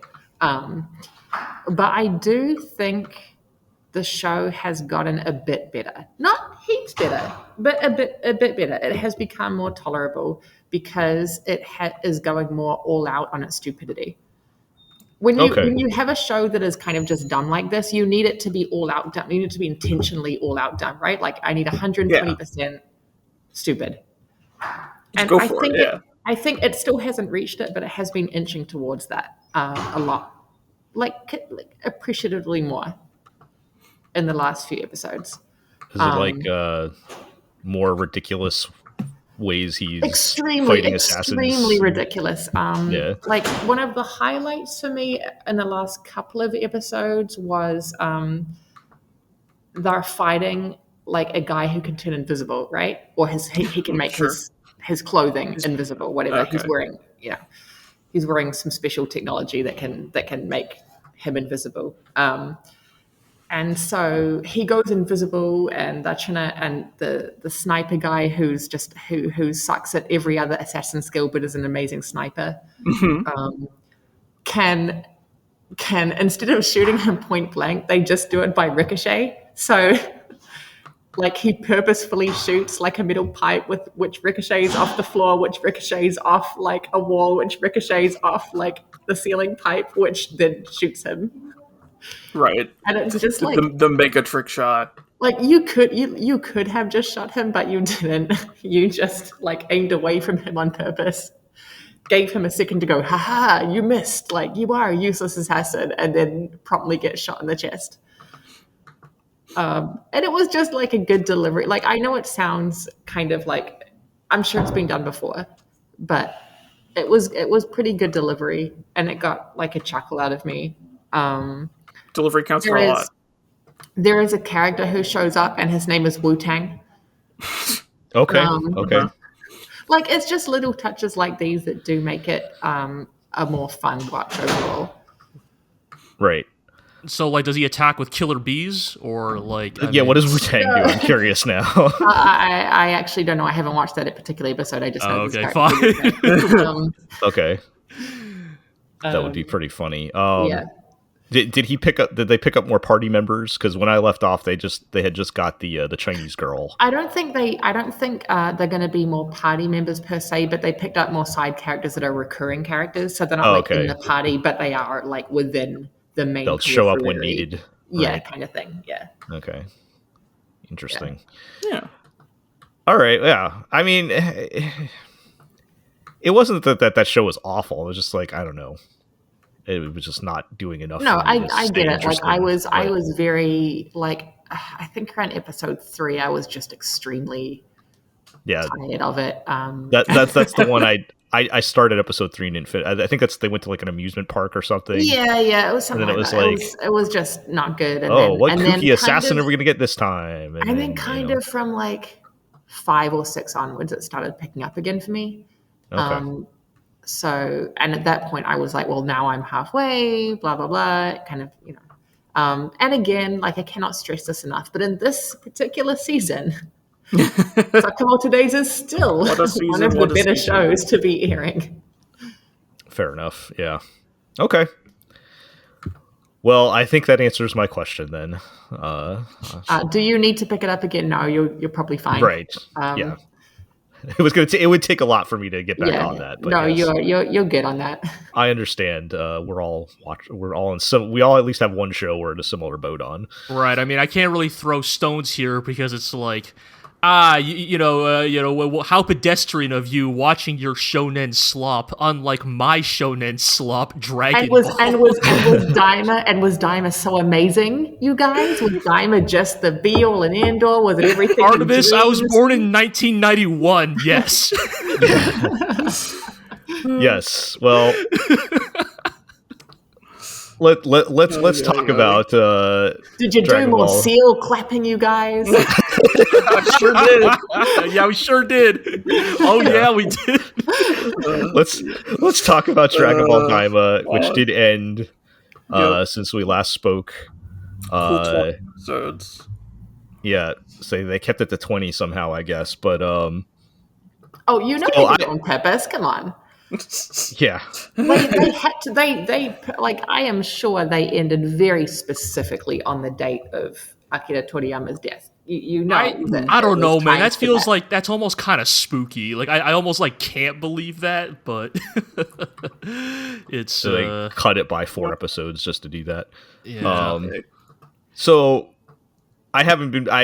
But I do think the show has gotten a bit better. Not heaps better, but a bit better. It has become more tolerable because it is going more all out on its stupidity. When you have a show that is kind of just done like this, you need it to be all out done. You need it to be intentionally all out done, right? Like I need 120% stupid. And I think it still hasn't reached it, but it has been inching towards that a lot, like appreciatively more in the last few episodes. Is it like more ridiculous ways he's fighting assassins? Extremely ridiculous. Like one of the highlights for me in the last couple of episodes was they're fighting like a guy who can turn invisible, right? Or he can make his clothing invisible, whatever he's wearing. Yeah, he's wearing some special technology that can make him invisible. And so he goes invisible, and the sniper guy who sucks at every other assassin skill but is an amazing sniper, can instead of shooting him point blank, they just do it by ricochet. So like he purposefully shoots like a metal pipe which ricochets off the floor, which ricochets off like a wall, which ricochets off like the ceiling pipe, which then shoots him. Right. And it's just like the mega trick shot. Like you could have just shot him, but you didn't. You just like aimed away from him on purpose. Gave him a second to go, haha, you missed. Like you are a useless assassin, and then promptly get shot in the chest. And it was just like a good delivery. Like I know it sounds kind of like, I'm sure it's been done before, but it was pretty good delivery, and it got like a chuckle out of me. Delivery counts for There a is lot. there is a character who shows up, and his name is Wu Tang. Okay. Okay. Uh-huh. Like, it's just little touches like these that do make it a more fun watch overall. Right. So, like, does he attack with killer bees, or like? What does Wu-Tang do? I'm curious now. I actually don't know. I haven't watched that particular episode. I just know this okay, character. fine. Okay. That would be pretty funny. Yeah. Did he pick up? Did they pick up more party members? Because when I left off, they had just got the Chinese girl. I don't think they're going to be more party members per se, but they picked up more side characters that are recurring characters. So they're not in the party, but they are like within the main. They'll show up when needed. Yeah, right? kind of thing. Yeah. Okay. Interesting. Yeah. All right. Yeah. I mean, it wasn't that show was awful. It was just like, I don't know. It was just not doing enough. No, for me I get it. Like I was but- very like I think around episode 3, I was just extremely tired of it. That's the one I started episode 3 and didn't fit. I think they went to like an amusement park or something. Yeah, it was something. And then like it was just not good. And what then kooky assassin are we gonna get this time? And then kind of from like 5 or 6 onwards, it started picking up again for me. Okay. So, and at that point I was like, well, now I'm halfway, blah, blah, blah, kind of, and again, like I cannot stress this enough, but in this particular season, Sakamoto Days is still one of the better shows to be airing. Fair enough. Yeah. Okay. Well, I think that answers my question then. Do you need to pick it up again? No, you're probably fine. Right. Yeah. It would take a lot for me to get back on that. But no, yes, you're good on that. I understand. We all at least have one show we're in a similar boat on. Right. I mean, I can't really throw stones here because it's like, how pedestrian of you watching your shonen slop, unlike my shonen slop, Dragon Ball. And was Daima so amazing, you guys? Was Daima just the be all and end all? Was it everything? Artemis, I was born in 1991. Yes. Yes. Well. Let's talk about. Did you Dragon do more Ball. seal clapping, you guys? I sure did. Yeah, we sure did. Oh yeah, we did. Let's talk about Dragon Ball Daima, which did end since we last spoke. Cool episodes. Yeah, so they kept it to 20 somehow, I guess. But oh, you know they did it on purpose. Come on. Yeah, they had to. They like. I am sure they ended very specifically on the date of Akira Toriyama's death. I don't know, man. That feels like that's almost kind of spooky. Like I almost like can't believe that, but it's so they cut it by 4 episodes just to do that. Yeah. So I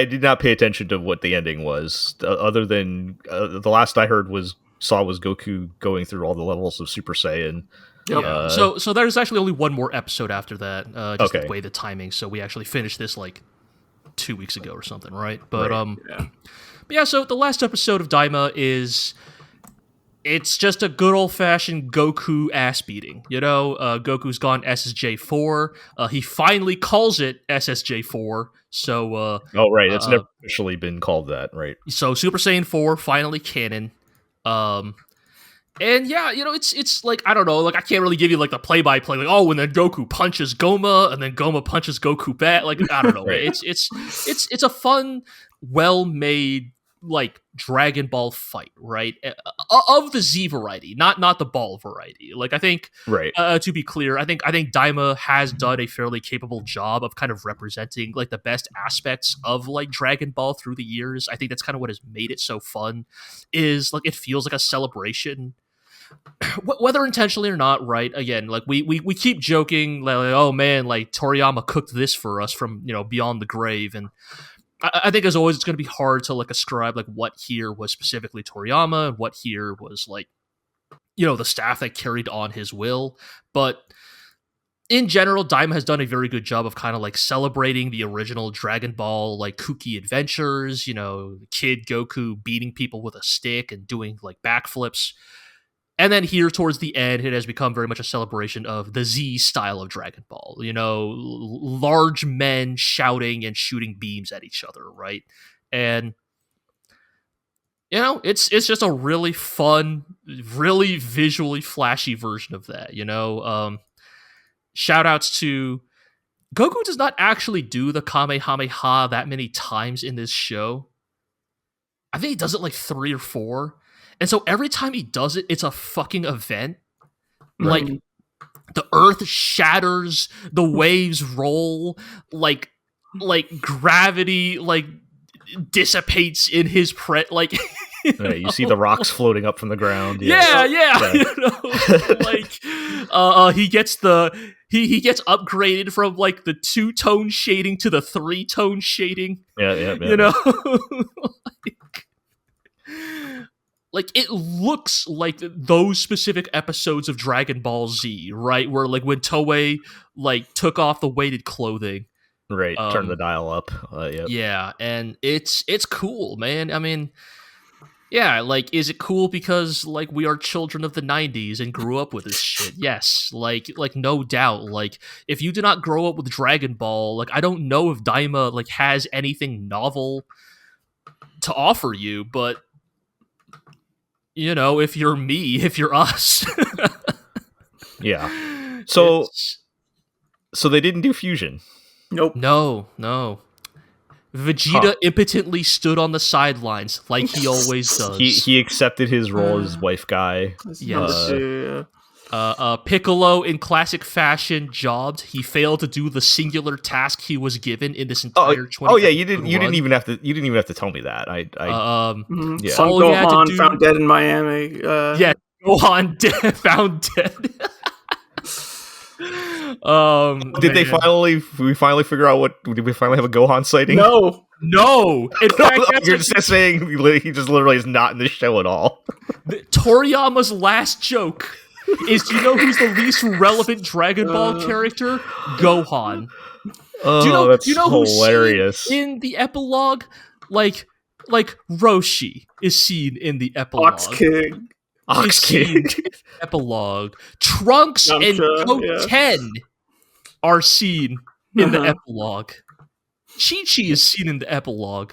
did not pay attention to what the ending was, other than the last I heard was Goku going through all the levels of Super Saiyan. Yep. So there's actually only one more episode after that. Just the way the timing. So we actually finished this like 2 weeks ago or something, right? But so the last episode of Daima it's just a good old fashioned Goku ass beating. Goku's gone SSJ4. He finally calls it SSJ4. So it's never officially been called that, right? So Super Saiyan 4 finally canon. And yeah, it's like, I don't know, like I can't really give you like the play-by-play, like, oh, when then Goku punches Goma and then Goma punches Goku back, like, I don't know. Right. It's a fun, well-made like Dragon Ball fight, right? Of the Z variety, not the Ball variety. Like I think, right. To be clear, I think Daima has done a fairly capable job of kind of representing like the best aspects of like Dragon Ball through the years. I think that's kind of what has made it so fun. Is like it feels like a celebration. Whether intentionally or not, right? Again, like we keep joking, like, oh man, like Toriyama cooked this for us from beyond the grave, and I think as always it's going to be hard to like ascribe like what here was specifically Toriyama and what here was like the staff that carried on his will. But in general, Daima has done a very good job of kind of like celebrating the original Dragon Ball like kooky adventures. Kid Goku beating people with a stick and doing like backflips. And then here towards the end, it has become very much a celebration of the Z style of Dragon Ball. Large men shouting and shooting beams at each other, right? And it's just a really fun, really visually flashy version of that. Shout outs to Goku does not actually do the Kamehameha that many times in this show. I think he does it like 3 or 4. And so every time he does it, it's a fucking event. Right. Like, the earth shatters, the waves roll, like gravity, like, dissipates in his You see the rocks floating up from the ground. Yeah. He gets he gets upgraded from like the 2-tone shading to the 3-tone shading. Yeah. Like it looks like those specific episodes of Dragon Ball Z, right? Where like when Toei like took off the weighted clothing. Right, turn the dial up. Yeah, and it's cool, man. I mean, yeah, like, is it cool because like we are children of the 90s and grew up with this shit? Yes, like no doubt. Like, if you did not grow up with Dragon Ball, like I don't know if Daima like has anything novel to offer you, but if you're me, if you're us. Yeah. So they didn't do fusion. Nope. No. Vegeta impotently stood on the sidelines like he always does. He accepted his role as wife guy. Yes. Piccolo, in classic fashion, jobbed. He failed to do the singular task he was given in this entire 20. Oh yeah, you didn't even have to tell me that. Yeah. Son Gohan found dead in Miami. Gohan found dead. Did we finally figure out did we finally have a Gohan sighting? No. In fact, you're just saying he just literally is not in the show at all. Toriyama's last joke is, do you know who's the least relevant Dragon Ball character? Gohan. That's do you know hilarious. Who's in the epilogue? Like Roshi is seen in the epilogue. Ox King. Epilogue. Trunks and Goten are seen in the epilogue. Chi-Chi is seen in the epilogue.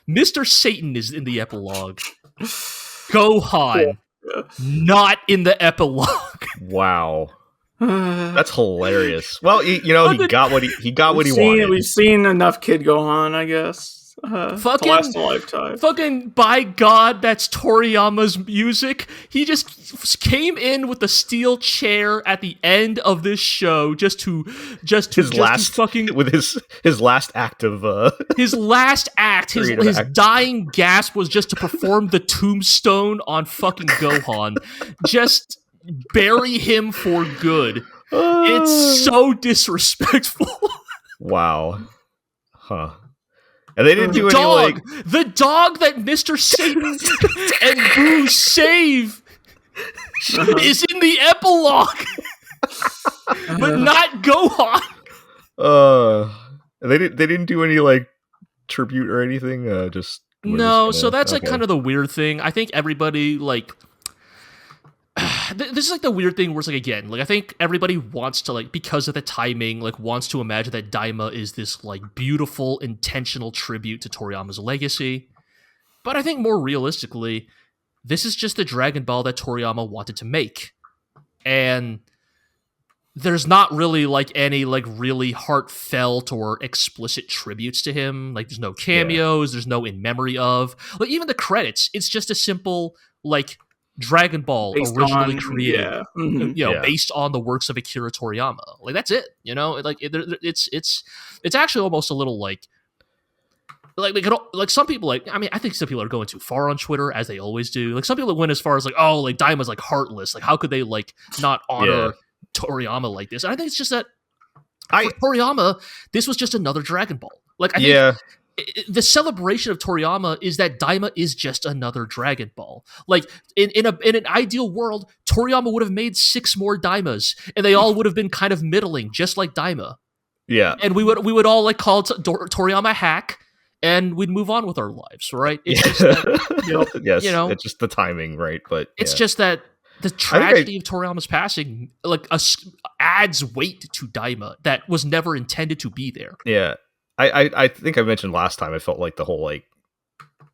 Mr. Satan is in the epilogue. Gohan, not in the epilogue. Wow. That's hilarious. Well, he got what he wanted. We've seen enough Kid Gohan, I guess. To last a lifetime. Fucking, by God, that's Toriyama's music. He just came in with the steel chair at the end of this show with his last act of his last act, his dying gasp was just to perform the tombstone on fucking Gohan. Just bury him for good. It's so disrespectful. Wow. Huh. And they didn't do any the dog that Mr. Satan and Boo save is in the epilogue, but not Gohan. They didn't do any tribute or anything. So that's kind of the weird thing. I think everybody this is the weird thing where it's again, I think everybody wants to because of the timing, wants to imagine that Daima is this beautiful, intentional tribute to Toriyama's legacy. But I think more realistically, this is just the Dragon Ball that Toriyama wanted to make. And there's not really any really heartfelt or explicit tributes to him. There's no cameos, there's no in memory of. Even the credits, it's just a simple Dragon Ball based originally created, based on the works of Akira Toriyama. That's it. It's actually almost a little some people I think some people are going too far on Twitter, as they always do. Some people went as far as Daima's heartless. How could they not honor Toriyama like this? And I think it's just that for Toriyama, this was just another Dragon Ball. I think the celebration of Toriyama is that Daima is just another Dragon Ball. In an ideal world, Toriyama would have made 6 more Daimas, and they all would have been kind of middling, just like Daima. Yeah, and we would all call Toriyama hack, and we'd move on with our lives, right? It's just that, yes, it's just the timing, right? But it's just that the tragedy of Toriyama's passing adds weight to Daima that was never intended to be there. Yeah, I think I mentioned last time I felt like the whole like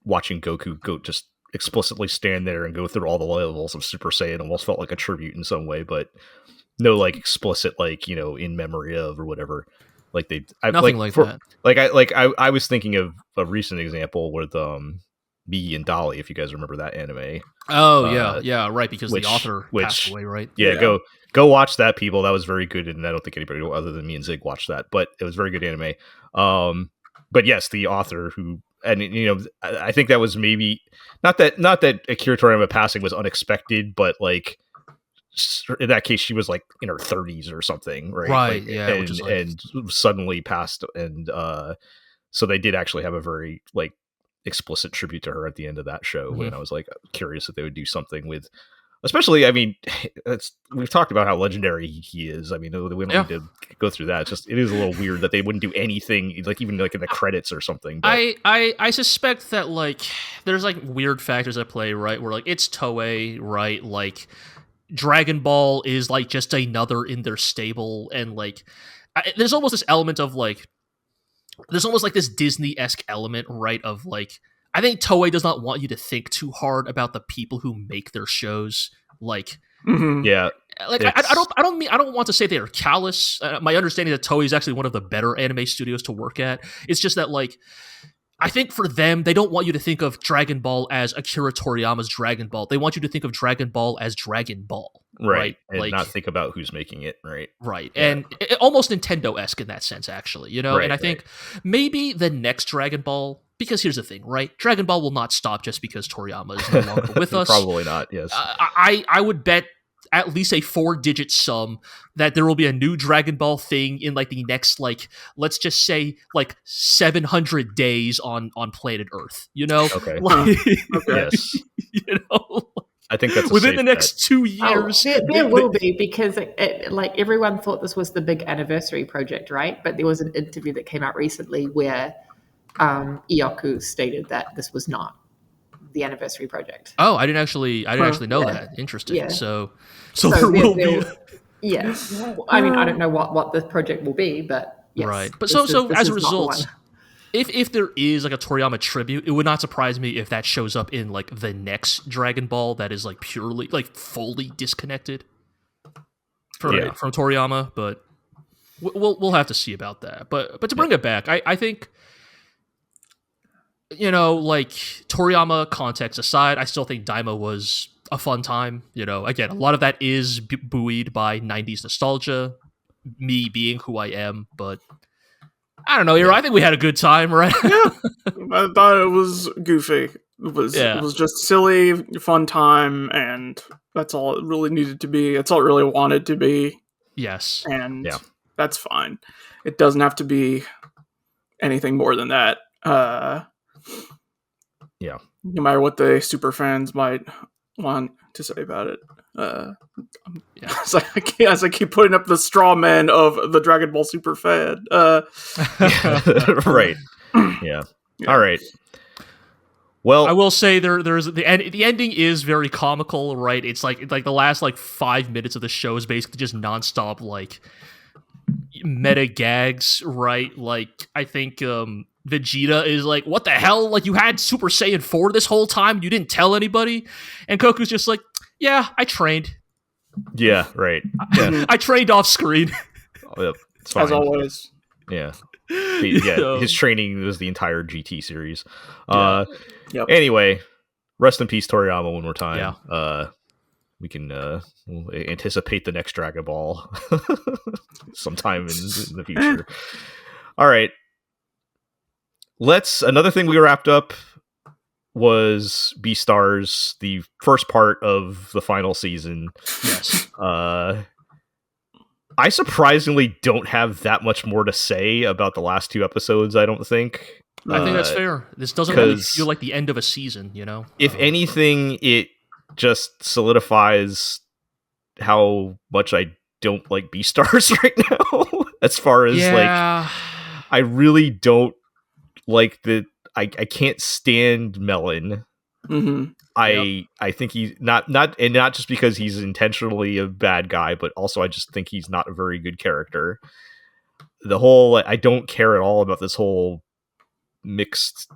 watching Goku go just explicitly stand there and go through all the levels of Super Saiyan almost felt like a tribute in some way, but no like explicit like in memory of or whatever. Like nothing like that. I was thinking of a recent example with Mii and Dolly, if you guys remember that anime. Oh yeah, right, because the author passed away, right? Yeah, go watch that, people. That was very good, and I don't think anybody other than me and Zig watched that, but it was very good anime. But yes, the author who, and I think that was maybe not that Akira Toriyama passing was unexpected, but like in that case, she was like in her 30s or something, right? Right, like, yeah, and suddenly passed, and so they did actually have a very like explicit tribute to her at the end of that show, and I was like curious if they would do something with, especially, I mean, we've talked about how legendary he is. I mean, we don't need to go through that. It's just, it is a little weird that they wouldn't do anything like even like in the credits or something. But I suspect that like there's like weird factors at play, right? Where like it's Toei, right? Like Dragon Ball is like just another in their stable, and like there's almost this element of like, there's almost like this Disney-esque element, right? Of like, I think Toei does not want you to think too hard about the people who make their shows. Like, yeah, like I don't want to say they are callous. My understanding that Toei is actually one of the better anime studios to work at. It's just that like, I think for them, they don't want you to think of Dragon Ball as Akira Toriyama's Dragon Ball. They want you to think of Dragon Ball as Dragon Ball. Right. And like, not think about who's making it, right? Right. Yeah. And almost Nintendo-esque in that sense, actually. Right, and I think maybe the next Dragon Ball, because here's the thing, right? Dragon Ball will not stop just because Toriyama is no longer with us. Probably not, yes. I would bet at least a 4-digit sum that there will be a new Dragon Ball thing in like the next, like, let's just say like 700 days on planet Earth, Okay. Like, yes. I think that's within the next 2 years. There will be, because like everyone thought this was the big anniversary project, right? But there was an interview that came out recently where Ioku stated that this was not the anniversary project. Oh, I didn't actually know that. Interesting. Yeah. So there will be. Yeah. I mean, I don't know what the project will be, but yes. Right. But so as a result, if there is like a Toriyama tribute, it would not surprise me if that shows up in like the next Dragon Ball that is like purely, like fully disconnected from Toriyama. But we'll have to see about that. But to bring it back, I think, like Toriyama context aside, I still think Daima was a fun time. Again, a lot of that is buoyed by 90s nostalgia, me being who I am, but I don't know, I think we had a good time, right? Yeah, I thought it was goofy. It was just silly, fun time, and that's all it really needed to be. That's all it really wanted to be. Yes. And that's fine. It doesn't have to be anything more than that. No matter what the super fans might want to say about it. As I keep putting up the straw man of the Dragon Ball super fan. Right. Yeah. All right. Well, I will say there's the ending is very comical, right? It's like the last like 5 minutes of the show is basically just nonstop like meta gags, right? Like I think Vegeta is like, what the hell? Like, you had Super Saiyan 4 this whole time? You didn't tell anybody? And Goku's just like, yeah, I trained. Yeah, right. Yeah. I trained off screen. It's fine. As always. Yeah. His training was the entire GT series. Anyway, rest in peace, Toriyama, one more time. Yeah. We can we'll anticipate the next Dragon Ball sometime in the future. All right. Another thing we wrapped up was Beastars, the first part of the final season. Yes. I surprisingly don't have that much more to say about the last 2 episodes, I don't think. I think that's fair. This doesn't really feel like the end of a season, If anything, it just solidifies how much I don't like Beastars right now. As far as like, I really don't like I can't stand Melon. Mm-hmm. I think he's not just because he's intentionally a bad guy, but also I just think he's not a very good character. The whole I don't care at all about this whole mixed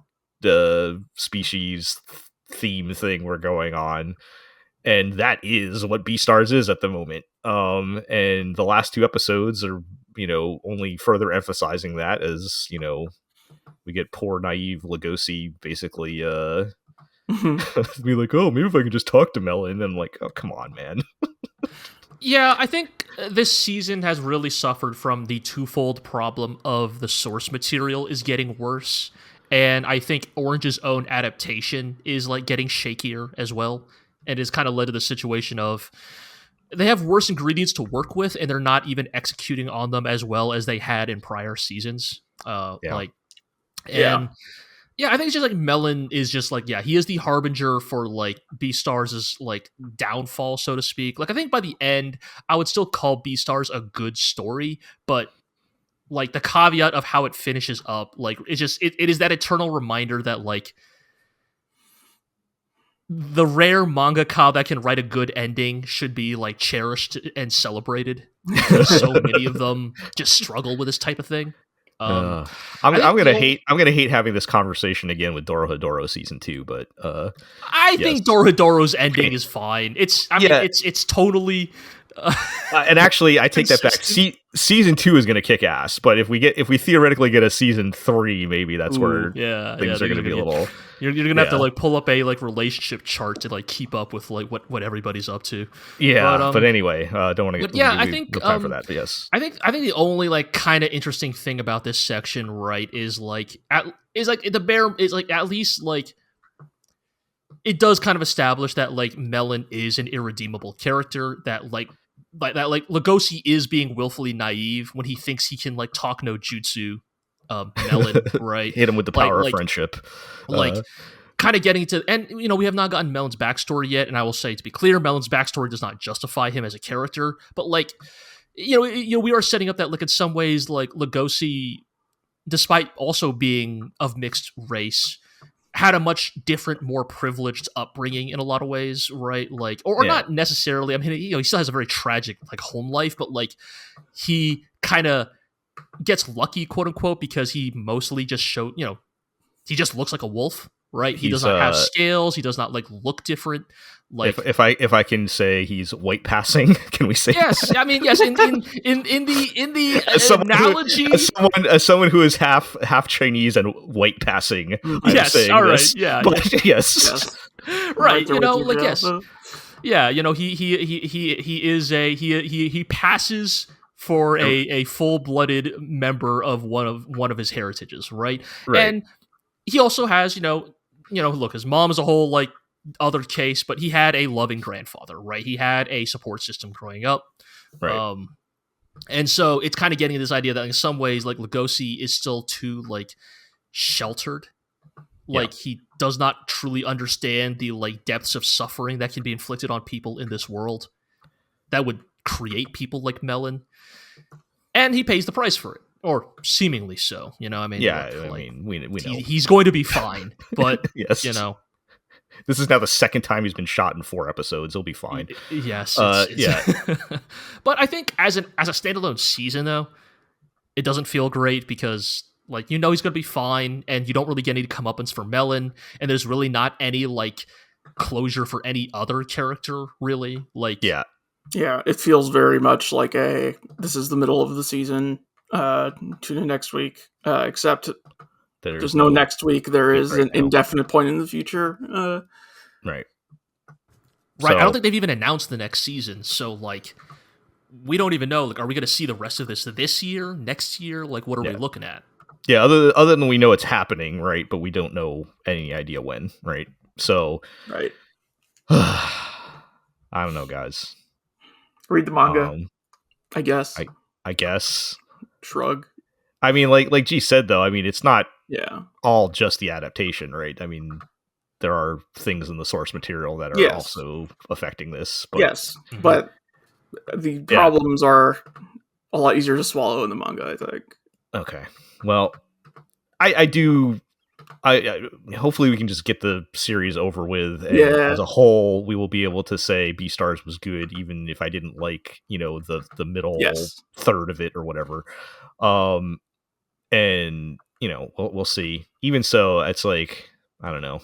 species theme thing we're going on, and that is what Beastars is at the moment. And the last 2 episodes are only further emphasizing that, as we get poor naive Lugosi basically be like, oh, maybe if I can just talk to Melon. And I'm like, oh, come on, man. Yeah, I think this season has really suffered from the twofold problem of the source material is getting worse, and I think Orange's own adaptation is like getting shakier as well, and has kind of led to the situation of they have worse ingredients to work with, and they're not even executing on them as well as they had in prior seasons. Yeah, I think it's just like Melon is just like, he is the harbinger for like Beastars' like downfall, so to speak. Like I think by the end, I would still call Beastars a good story, but like the caveat of how it finishes up, like it's just it is that eternal reminder that like the rare mangaka that can write a good ending should be like cherished and celebrated, because so many of them just struggle with this type of thing. I'm gonna hate having this conversation again with Dorohedoro season 2, but I think Dorohedoro's ending is fine. It's totally. And actually, I take that back. Season 2 is gonna kick ass, but if we theoretically get a season 3, maybe that's where things are gonna be a little. You're gonna have to like pull up a like relationship chart to like keep up with like what everybody's up to. Yeah, but anyway, don't want to get. Yeah, I think time for that. But yes, I think the only like kind of interesting thing about this section, right, is at least like it does kind of establish that like Melon is an irredeemable character, that like Lugosi is being willfully naive when he thinks he can like talk no jutsu. Melon, right? Hit him with the power of friendship. Kind of getting to, and we have not gotten Melon's backstory yet, and I will say, to be clear, Melon's backstory does not justify him as a character, but like, we are setting up that like in some ways, like Lugosi, despite also being of mixed race, had a much different, more privileged upbringing in a lot of ways, right? Like, or not necessarily. I mean, he still has a very tragic like home life, but like he kind of gets lucky, quote unquote, because he mostly just he just looks like a wolf, right? He does not have scales. He does not like look different. Like if I can say he's white passing, can we say? Yes, that? I mean yes. In the analogy, as someone who is half Chinese and white passing, yes, I'm saying all right, this, yeah, but yes. Right, like yes, yeah, he passes for a full-blooded member of one of his heritages, right? And he also has, look, his mom is a whole like other case, but he had a loving grandfather, right? He had a support system growing up, right? And so it's kind of getting this idea that in some ways, like Lugosi is still too like sheltered, like he does not truly understand the like depths of suffering that can be inflicted on people in this world that would create people like Melon. And he pays the price for it, or seemingly so. I mean, we know he's going to be fine, but yes, this is now the second time he's been shot in 4 episodes. He'll be fine. Yes, but I think as a standalone season, though, it doesn't feel great because like he's going to be fine, and you don't really get any comeuppance for Melon, and there's really not any like closure for any other character, really. Like Yeah, it feels very much like this is the middle of the season, tune in next week, except there's no next week. There is an indefinite point in the future. Right. So, I don't think they've even announced the next season, so like we don't even know, like, are we going to see the rest of this year, next year? Like, what are we looking at? Yeah, other than we know it's happening, right? But we don't know any idea when, right? So, right. I don't know, guys. Read the manga, I guess. I guess. Shrug. I mean, like G said, though, I mean, it's not all just the adaptation, right? I mean, there are things in the source material that are also affecting this. But, yes, but the problems are a lot easier to swallow in the manga, I think. Okay. Well, I do hopefully we can just get the series over with, and Yeah. as a whole, we will be able to say Beastars was good, even if I didn't like, the middle Yes. third of it or whatever. And we'll see. Even so, it's like, I don't know.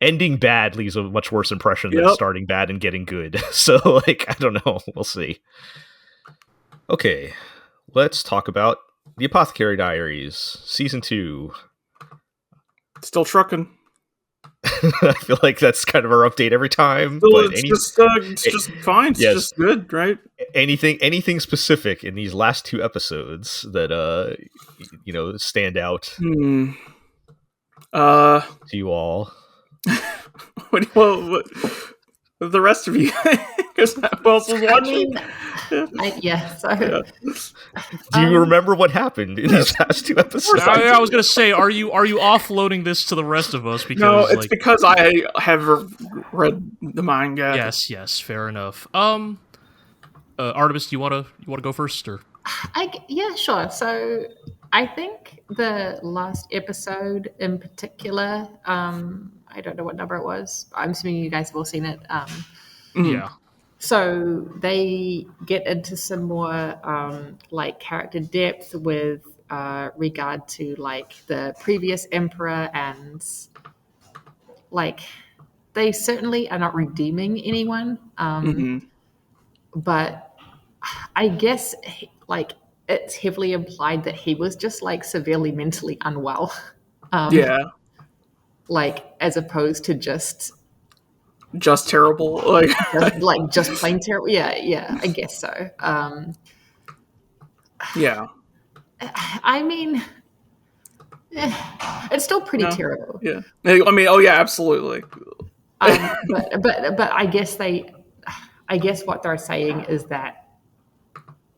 Ending bad leaves a much worse impression than Yep. starting bad and getting good. So, like, I don't know. We'll see. Okay, let's talk about the Apothecary Diaries, Season 2. Still trucking. I feel like that's kind of our update every time. Well, But it's just fine. It's yes. just good, right? Anything specific in these last 2 episodes that stand out To you all? what the rest of you? Because who else was watching? So Do you remember what happened in these past 2 episodes? I was gonna say, are you offloading this to the rest of us? Because No, it's because I have read the manga. Yes, fair enough. Artemis, do you wanna go first, or? Yeah, sure. So I think the last episode in particular, I don't know what number it was. I'm assuming you guys have all seen it. Yeah. So they get into some more character depth with regard to like the previous emperor, and like they certainly are not redeeming anyone. But I guess it's heavily implied that he was just like severely mentally unwell. Like as opposed to just terrible, just plain terrible. Yeah, I guess so. Yeah. I mean, it's still pretty terrible. Yeah. I mean, oh yeah, absolutely. But I guess what they're saying is that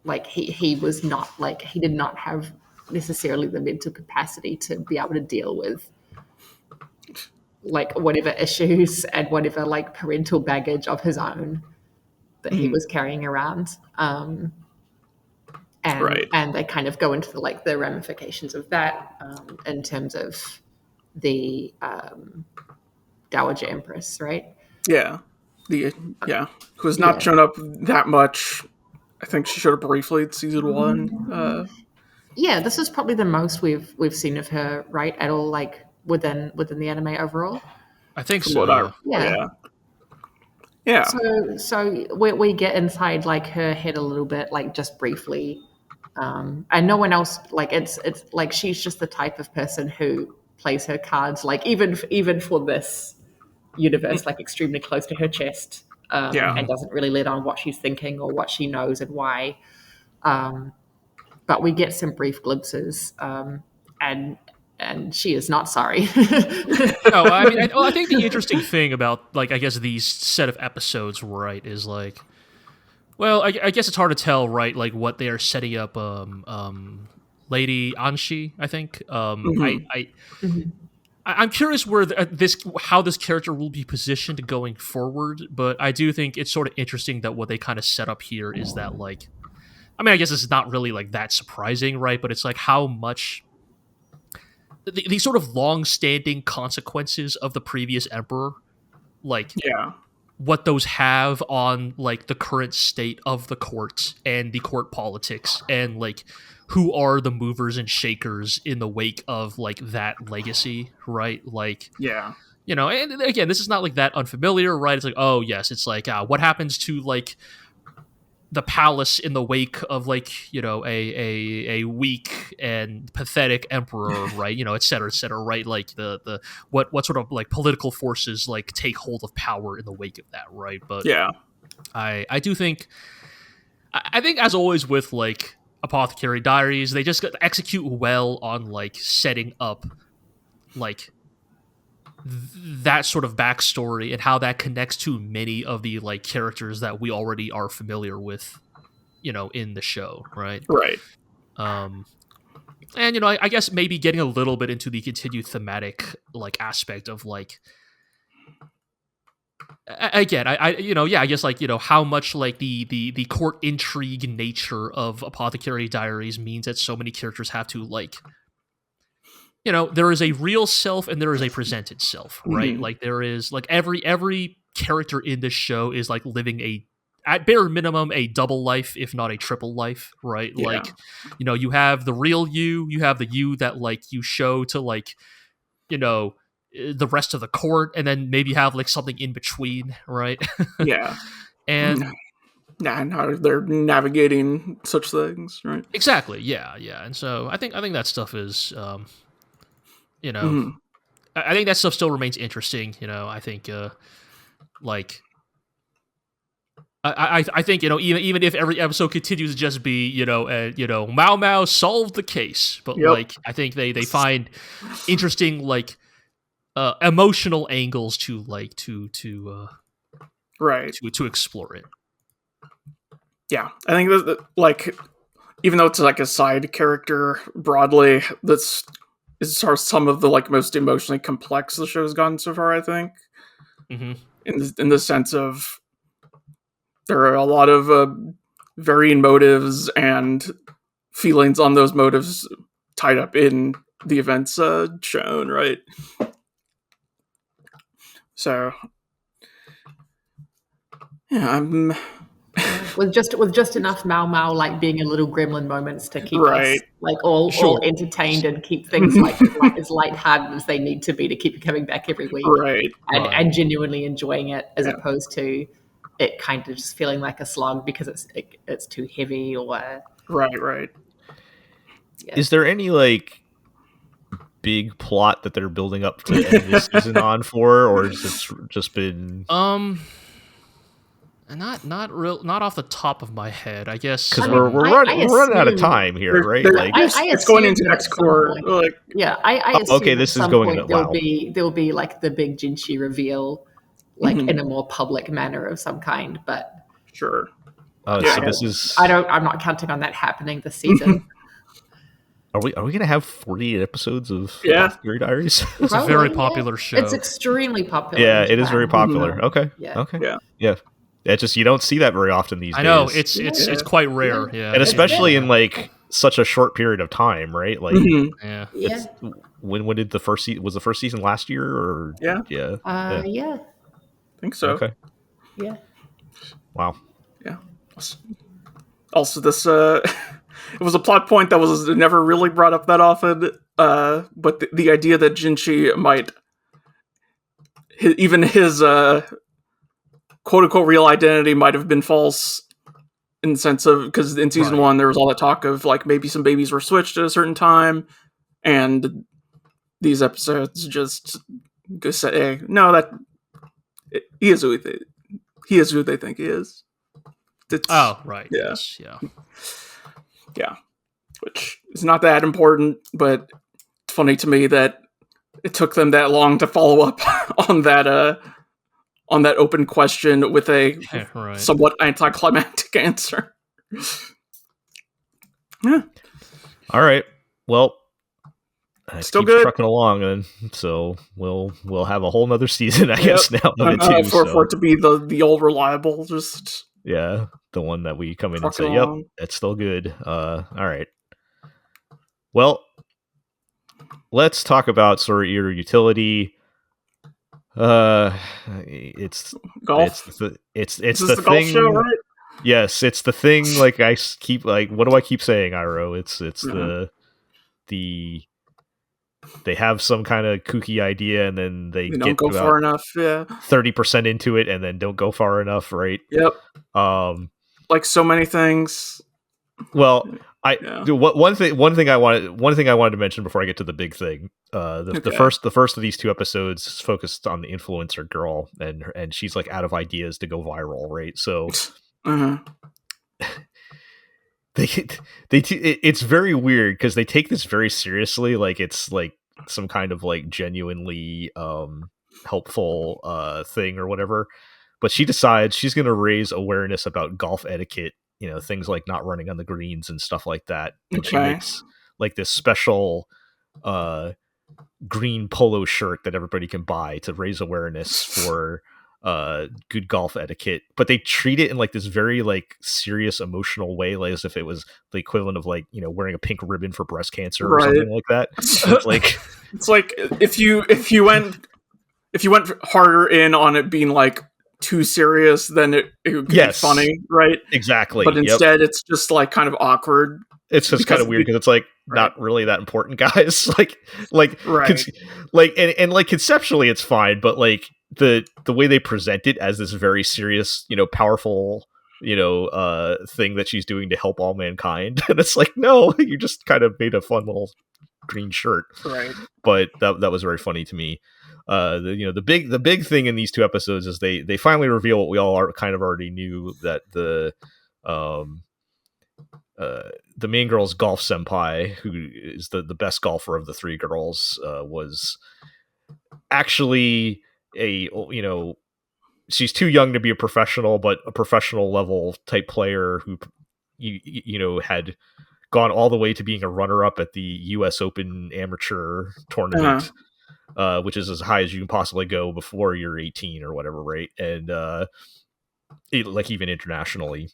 like he was not like he did not have necessarily the mental capacity to be able to deal with like whatever issues and whatever like parental baggage of his own that he was carrying around. And they kind of go into the ramifications of that in terms of the Dowager Empress, right? Yeah. Who has not shown up that much. I think she showed up briefly in season 1. Yeah, this is probably the most we've seen of her, right? At all, like within the anime overall. I think so. Yeah. So we get inside like her head a little bit, like just briefly, and no one else. Like it's like she's just the type of person who plays her cards, like even for this universe, like extremely close to her chest, and doesn't really let on what she's thinking or what she knows and why. But we get some brief glimpses, and she is not sorry. No, I mean, I think the interesting thing about I guess these set of episodes, right, is like, well, I guess it's hard to tell, right, like what they are setting up. Lady Anshi, I think. I'm curious where how this character will be positioned going forward, but I do think it's sort of interesting that what they kind of set up here is that like, I mean, I guess it's not really like that surprising, right? But it's like how much the sort of long-standing consequences of the previous emperor, like what those have on like the current state of the court and the court politics, and like who are the movers and shakers in the wake of like that legacy, right? Like, and again, this is not like that unfamiliar, right? It's like, oh yes, it's like what happens to like the palace in the wake of like a weak and pathetic emperor, right? Et cetera, right? Like the what sort of like political forces like take hold of power in the wake of that, right? But I do think I think as always with like Apothecary Diaries, they just execute well on like setting up like that sort of backstory and how that connects to many of the like characters that we already are familiar with, in the show, right? And I guess maybe getting a little bit into the continued thematic like aspect of like, again, I guess like how much like the court intrigue nature of Apothecary Diaries means that so many characters have to like you know, there is a real self and there is a presented self, right? Mhm. Like there is like every character in this show is like living a at bare minimum a double life, if not a triple life, right? Yeah. Like, you know, you have the real you have the you that like you show to like, you know, the rest of the court, and then maybe have like something in between, right? Yeah. And And how they're navigating such things, right? exactly, yeah. And so I think that stuff is, you know, Mhm. I think that stuff still remains interesting. You know, I think like I think, you know, even if every episode continues to just be, you know, Mao Mao solved the case, but Yep. like I think they find interesting like emotional angles to like Right. to explore it. Yeah, I think that like, even though it's like a side character broadly, that's is sort of some of the like most emotionally complex the show's gotten so far. I think Mm-hmm. in the sense of there are a lot of varying motives and feelings on those motives tied up in the events shown, right? So yeah, I'm with just enough Mao Mao like being a little gremlin moments to keep right. us like all Sure. entertained and keep things like as lighthearted as they need to be to keep it coming back every week Right. Right. and genuinely enjoying it, as Yeah. opposed to it kind of just feeling like a slog because it's too heavy or Right. yeah. Is there any like big plot that they're building up to end this season on for, or has it just been not off the top of my head, I guess. because I mean, we're I running out of assume- time here, There's- right? there- Like, it's going into assume next at some core. point- Like, Yeah, I Oh, assume okay, at this is some going point into- wow. there'll be like the big Jinchi reveal, like Mhm. in a more public manner of some kind. But sure. so Yeah. this is. I'm not counting on that happening this season. Are we gonna have 48 episodes of Yeah. Apothecary Diaries? It's a Probably, very yeah. popular show. It's extremely popular. Yeah, in it is very Japan. popular. Okay. Yeah. Okay. Yeah. It's just you don't see that very often these I know days. it's Yeah. quite rare, yeah. And especially Yeah. in like such a short period of time, right? Like Mhm. yeah. Yeah. when did the first season was the first season last year or Yeah. yeah. Yeah. I think so. Okay. Yeah. Wow. Yeah. Also, this it was a plot point that was never really brought up that often. But the idea that Jinchi might even his quote unquote real identity might have been false in the sense of because in season Right. 1 there was all that talk of like maybe some babies were switched at a certain time, and these episodes just go say, hey, no, that he is who they think he is. It's, Oh, right. Yeah. Yes, yeah. yeah, which is not that important, but it's funny to me that it took them that long to follow up on that open question with a Yeah, right. somewhat anticlimactic answer. Yeah, All right. Well, Still keeps good. trucking along, and so we'll have a whole nother season, I guess, now of it too. for so, it to be the old reliable, just yeah, the one that we come in and trucking say, "Yep, along. that's still good." All right. Well, let's talk about Sorairo Utility. It's Golf. it's This is the the golf thing. show, right? Yes, it's the thing. Like I keep like, what do I keep saying, Iro? It's Mhm. the they have some kind of kooky idea, and then they They get don't go about far enough. Yeah. 30% into it, and then don't go far enough, right? Yep. Like so many things. Well, Yeah. one thing I wanted to mention before I get to the big thing. The Okay. first of these 2 episodes is focused on the influencer girl, and she's like out of ideas to go viral, right? So Uh-huh. it's very weird because they take this very seriously, like it's like some kind of like genuinely helpful thing or whatever. But she decides she's going to raise awareness about golf etiquette, things like not running on the greens and stuff like that. And she Okay. makes like this special green polo shirt that everybody can buy to raise awareness for good golf etiquette, but they treat it in like this very like serious emotional way, like as if it was the equivalent of like, you know, wearing a pink ribbon for breast cancer or something like that. It's like it's like if you went harder in on it being like too serious, then it could be funny, right? Exactly. But instead it's just like kind of awkward. It's just kind of weird because it's like not really that important, guys. like right. And like conceptually it's fine, but like the way they present it as this very serious, you know, powerful, you know, thing that she's doing to help all mankind, and it's like, no, you just kind of made a fun little green shirt, right? But that was very funny to me. The big thing in these two episodes is they finally reveal what we all kind of already knew, that the main girl's golf senpai, who is the best golfer of the three girls, was actually she's too young to be a professional, but a professional level type player who you know had gone all the way to being a runner-up at the US Open amateur tournament, which is as high as you can possibly go before you're 18 or whatever, right? And like even internationally.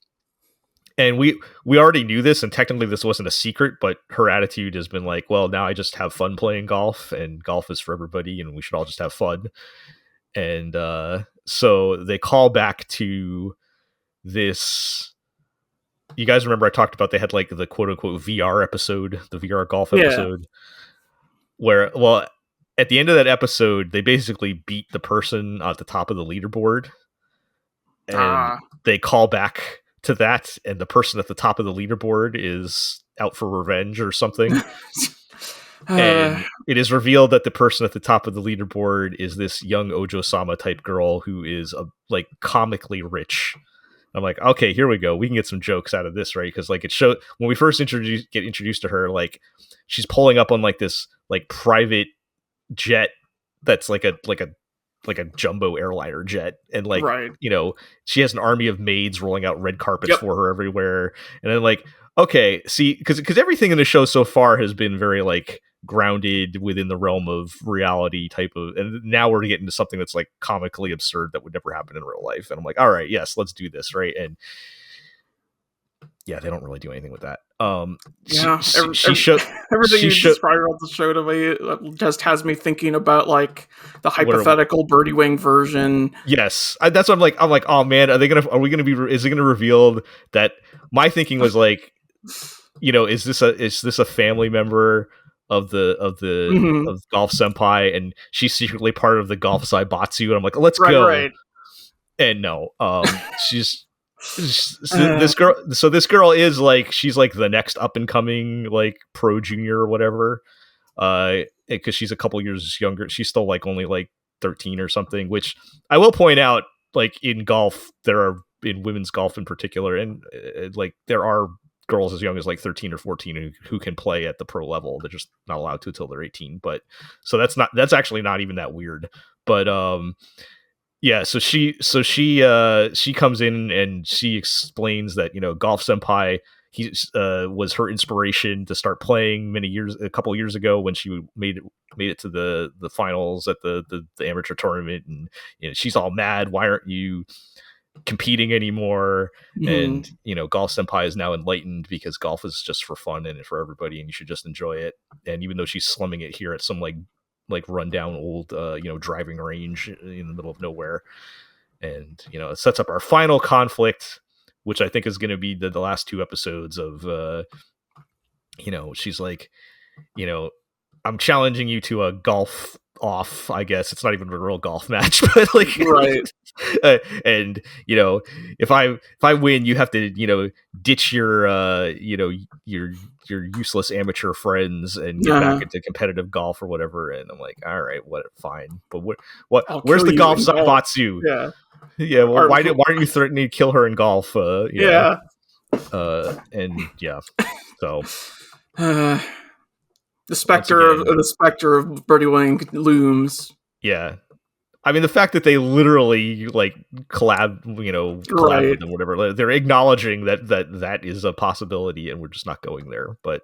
And we already knew this, and technically this wasn't a secret, but her attitude has been like, well, now I just have fun playing golf, and golf is for everybody, and we should all just have fun. And so they call back to this. You guys remember I talked about they had like the quote unquote VR episode, the VR golf episode, where, well, at the end of that episode, they basically beat the person at the top of the leaderboard, and they call back to that, and the person at the top of the leaderboard is out for revenge or something. And it is revealed that the person at the top of the leaderboard is this young Ojo-sama type girl who is like comically rich. I'm like, okay, here we go. We can get some jokes out of this, right? Because like it showed when we first get introduced to her, like she's pulling up on like this like private jet that's like a jumbo airliner jet, and like you know, she has an army of maids rolling out red carpets for her everywhere. And then like, okay, see, because everything in the show so far has been very like grounded within the realm of reality type of, and now we're getting to something that's like comically absurd that would never happen in real life. And I'm like, all right, yes, let's do this, right? And yeah, they don't really do anything with that. She showed everything you described about the show to me just has me thinking about like the hypothetical Birdie Wing version. Yes, that's what I'm like. Oh man, is it going to reveal that? My thinking was like, you know, is this a family member of the golf senpai, and she's secretly part of the golf Zaibatsu, and I'm like, let's go. Right. And no, she's. This girl is like, she's like the next up and coming like pro junior or whatever, because she's a couple years younger. She's still like only like 13 or something, which I will point out, like in golf, in women's golf in particular, and like there are girls as young as like 13 or 14 who can play at the pro level. They're just not allowed to until they're 18. But so that's actually not even that weird. But yeah, so she comes in and she explains that, you know, Golf Senpai, he was her inspiration to start playing a couple years ago when she made it to the finals at the amateur tournament, and you know, she's all mad. Why aren't you competing anymore? And you know, Golf Senpai is now enlightened because golf is just for fun and for everybody, and you should just enjoy it. And even though she's slumming it here at some like rundown old driving range in the middle of nowhere, and you know, it sets up our final conflict, which I think is going to be the last two episodes of you know, she's like, you know, I'm challenging you to a golf off. I guess it's not even a real golf match, but like, right. And you know, if I win, you have to, you know, ditch your you know, your useless amateur friends and get back into competitive golf or whatever. And I'm like, all right, fine, but where's the golf Zaibatsu? Yeah. Well, why aren't you threatening to kill her in golf? And yeah, so. The specter of Birdie Wing looms. Yeah, I mean, the fact that they literally like collab with them, whatever, they're acknowledging that is a possibility, and we're just not going there. But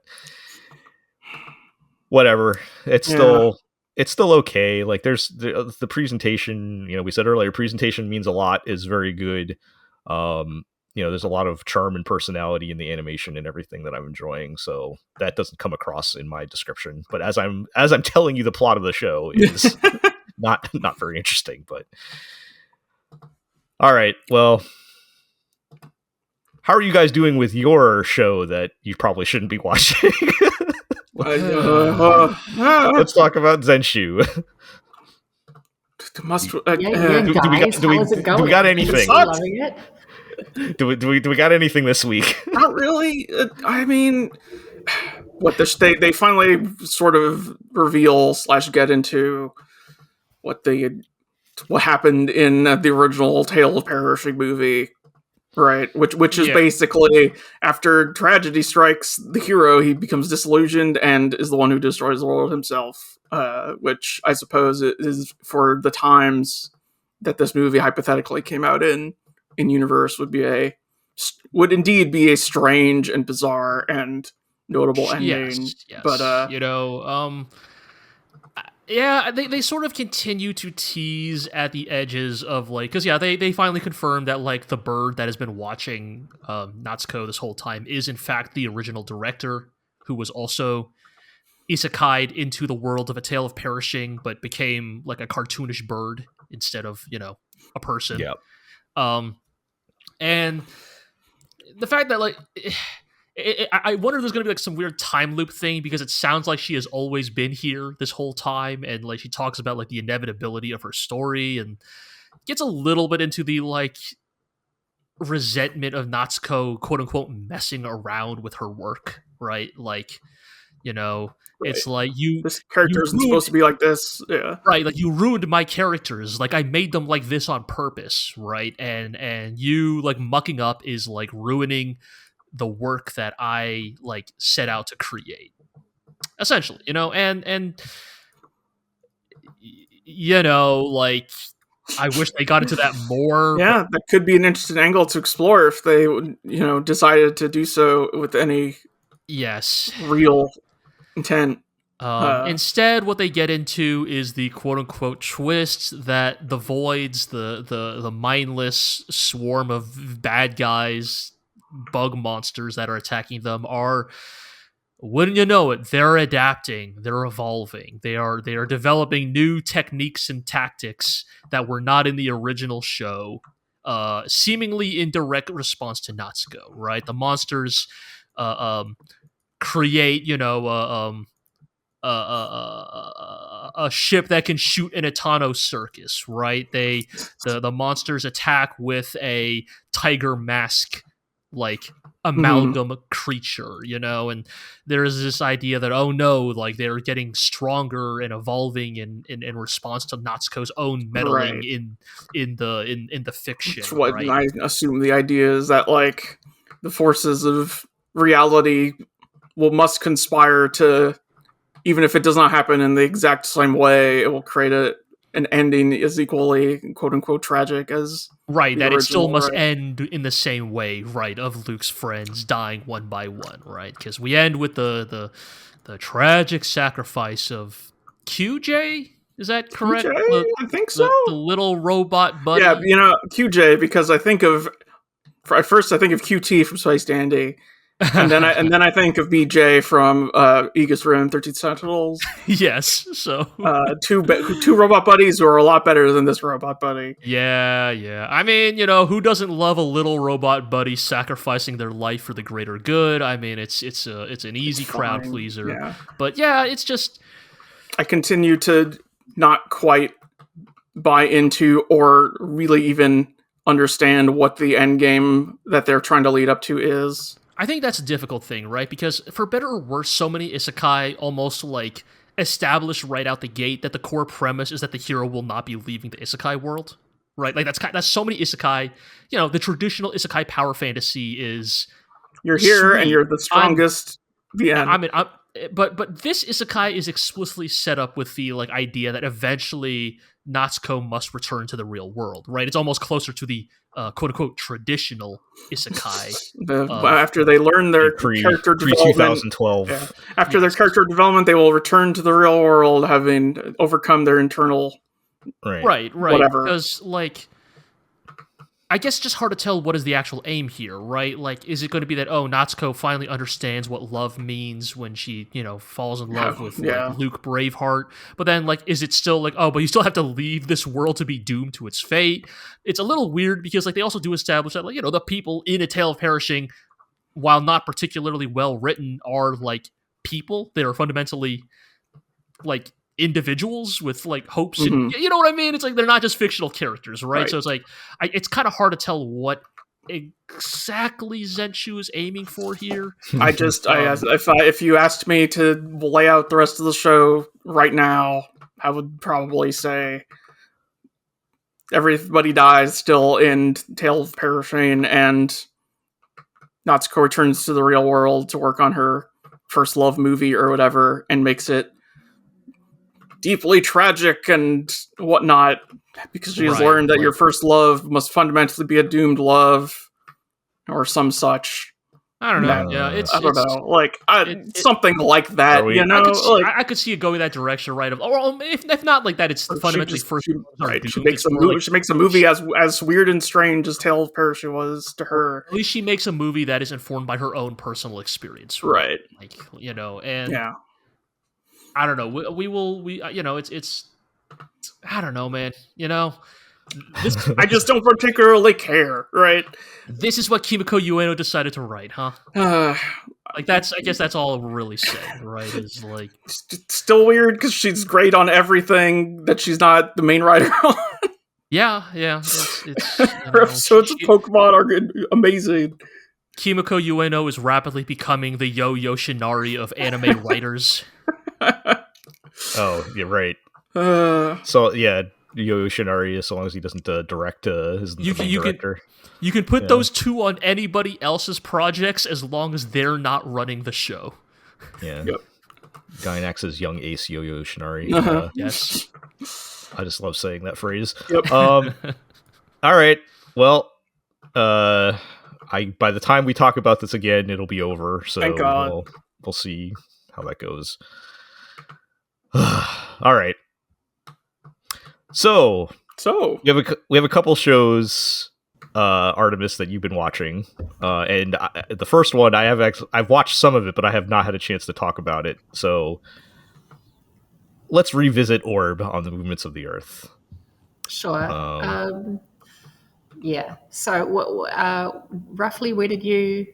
whatever, it's still it's still okay. Like there's the presentation, we said earlier, presentation means a lot, is very good. There's a lot of charm and personality in the animation and everything that I'm enjoying. So that doesn't come across in my description. But as I'm telling you, the plot of the show is not very interesting. But all right, well, how are you guys doing with your show that you probably shouldn't be watching? Let's talk about Zenshu. Do we got anything? Do we got anything this week? Not really. I mean, they finally sort of reveal / get into what happened in the original Tale of Perishing movie, right? Which is basically, after tragedy strikes the hero, he becomes disillusioned and is the one who destroys the world himself. Which I suppose is, for the times that this movie hypothetically came out in universe, would indeed be a strange and bizarre and notable ending. Yes. But they sort of continue to tease at the edges of because they finally confirmed that the bird that has been watching Natsuko this whole time is in fact the original director, who was also isekai'd into the world of A Tale of Perishing, but became a cartoonish bird instead of a person. Yep. And the fact that I wonder if there's going to be some weird time loop thing, because it sounds like she has always been here this whole time, and she talks about the inevitability of her story, and gets a little bit into the resentment of Natsuko, quote unquote, messing around with her work, right? It's this character isn't supposed to be like this, yeah, right? You ruined my characters, I made them like this on purpose, right? And you mucking up is ruining the work that I set out to create, essentially, and I wish they got into that more. Yeah, that could be an interesting angle to explore if they decided to do so with any real intent. Instead, what they get into is the quote-unquote twist that the voids, the mindless swarm of bad guys, bug monsters that are attacking them, are, wouldn't you know it, they're adapting, they're evolving, they are developing new techniques and tactics that were not in the original show, seemingly in direct response to Natsuko, right? The monsters create a ship that can shoot an Etano circus, right? The monsters attack with a tiger mask amalgam creature, and there is this idea that, oh no, they're getting stronger and evolving in response to Natsuko's own meddling in the fiction. That's what I assume the idea is, that the forces of reality must conspire to, even if it does not happen in the exact same way, it will create an ending as equally quote unquote tragic as that original, it still must end in the same way, right, of Luke's friends dying one by one, right? Because we end with the tragic sacrifice of QJ. Is that correct? QJ? I think so. The little robot buddy. Yeah, QJ, because I think of QT from Space Dandy. and then I think of BJ from Aegis Rim 13 Sentinels. Yes, so two robot buddies who are a lot better than this robot buddy. Yeah. I mean, who doesn't love a little robot buddy sacrificing their life for the greater good? I mean, it's an easy crowd pleaser. Yeah. But yeah, it's just, I continue to not quite buy into or really even understand what the end game that they're trying to lead up to is. I think that's a difficult thing, right? Because for better or worse, so many isekai almost establish right out the gate that the core premise is that the hero will not be leaving the isekai world, right? That's so many isekai. The traditional isekai power fantasy is, you're here and you're the strongest. The end. I mean, but this isekai is explicitly set up with the like idea that eventually Natsuko must return to the real world, right? It's almost closer to the quote unquote traditional isekai. After they learn their character development, 2012. Yeah. After their character development, they will return to the real world, having overcome their internal right. whatever. Because like, I guess it's just hard to tell what is the actual aim here, right? Like, is it going to be that, Natsuko finally understands what love means when she, falls in love with like, Luke Braveheart? But then, like, is it still like, but you still have to leave this world to be doomed to its fate? It's a little weird because, like, they also do establish that, like, the people in A Tale of Perishing, while not particularly well written, are like people. They are fundamentally like individuals with like hopes and you know what I mean? It's like they're not just fictional characters, right? So it's like it's kind of hard to tell what exactly Zenshu is aiming for here. If you asked me to lay out the rest of the show right now, I would probably say everybody dies still in Tale of Perishing, and Natsuko returns to the real world to work on her first love movie or whatever, and makes it deeply tragic and whatnot, because she has learned that your first love must fundamentally be a doomed love, or some such. I don't know. I don't know. Like something like that. I could see it going that direction, right? Or if not like that, it's fundamentally first. She makes a movie. She makes a movie as weird and strange as Tale of Perishing was to her. At least she makes a movie that is informed by her own personal experience, right? Like and I don't know. It's I don't know, man. I just don't particularly care, right? This is what Kimiko Ueno decided to write, huh? I guess that's all we're really saying, right? Is like it's still weird because she's great on everything that she's not the main writer on. Yeah. It's her episodes of Pokemon are amazing. Kimiko Ueno is rapidly becoming the Yo Yoshinari of anime writers. Oh, yeah, right. So yeah, Yo Yoshinari, as long as he doesn't direct his director. You can put those two on anybody else's projects as long as they're not running the show. Yeah. Yep. Gainax's young ace Yo Yoshinari. Yes. I just love saying that phrase. Yep. All right. Well, by the time we talk about this again, it'll be over. So thank God. We'll see how that goes. All right. So we have a couple shows, Artemis, that you've been watching, and the first one I've watched some of it, but I have not had a chance to talk about it. So let's revisit Orb on the Movements of the Earth. Sure. Yeah. So, roughly, where did you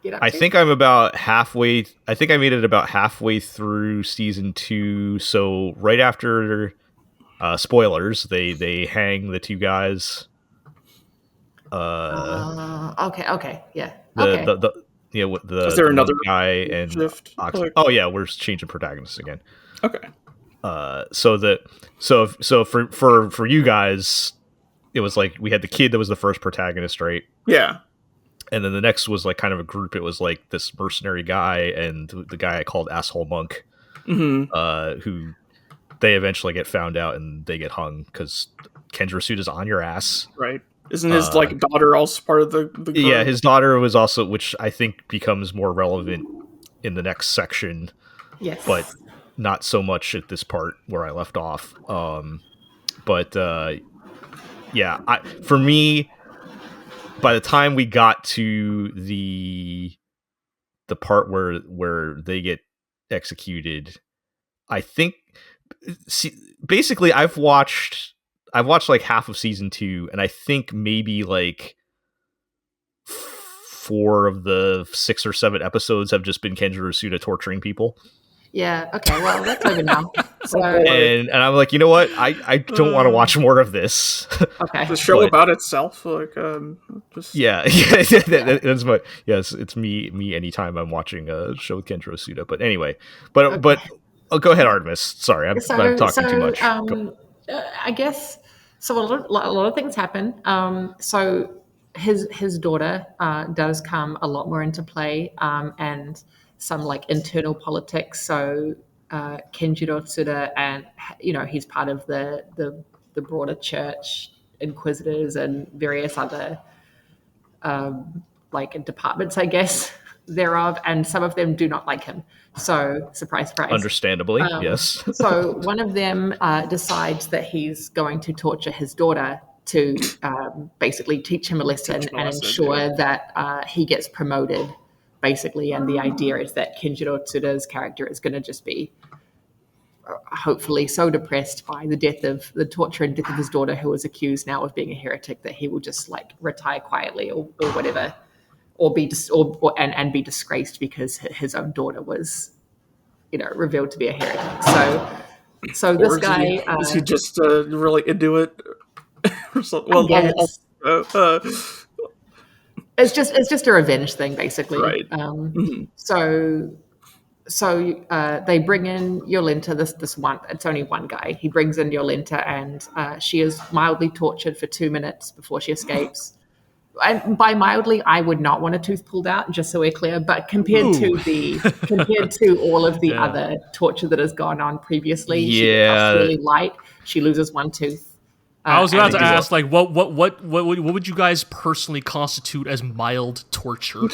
get up to? I think I'm about halfway. I think I made it about halfway through season 2. So right after, spoilers, they hang the two guys. Okay. Yeah. Is there another guy and shift? Oh yeah, we're changing protagonists again. Okay. So for you guys, it was like we had the kid that was the first protagonist, right? Yeah. And then the next was like kind of a group. It was like this mercenary guy and the guy I called Asshole Monk, who they eventually get found out and they get hung because Kenjiro Suda's on your ass. Right. Isn't his daughter also part of the group? Yeah, his daughter was also, which I think becomes more relevant in the next section. Yes. But not so much at this part where I left off. For me, by the time we got to the part where they get executed, I think basically I've watched like half of season 2, and I think maybe like 4 of the 6 or 7 episodes have just been Kenjiro Suda torturing people. Yeah. Okay. Well, that's over now. So, and I'm like, you know what? I don't want to watch more of this. Okay. The show about itself, like, just that's my it's me anytime I'm watching a show with Kenjiro Suda. But anyway, but go ahead, Artemis. Sorry, I'm talking too much. I guess so. A lot of things happen. So his daughter does come a lot more into play, and some like internal politics. So Kenjiro Tsuda, and he's part of the broader church inquisitors and various other like departments, I guess, thereof, and some of them do not like him. So surprise, surprise. Understandably, yes. So one of them decides that he's going to torture his daughter to basically teach him a lesson and ensure that he gets promoted, basically. And the idea is that Kenjiro Tsuda's character is going to just be hopefully so depressed by the torture and death of his daughter, who is accused now of being a heretic, that he will just like retire quietly or whatever, or be and be disgraced because his own daughter was, revealed to be a heretic. So this guy is he just really into it? Well, it's just a revenge thing, basically. Right. So they bring in Yolenta, this one, it's only one guy. He brings in Yolenta, and she is mildly tortured for 2 minutes before she escapes. And by mildly, I would not want a tooth pulled out, just so we're clear. But compared to all of the other torture that has gone on previously, she becomes really light. She loses one tooth. I was about to ask, like, what would you guys personally constitute as mild torture?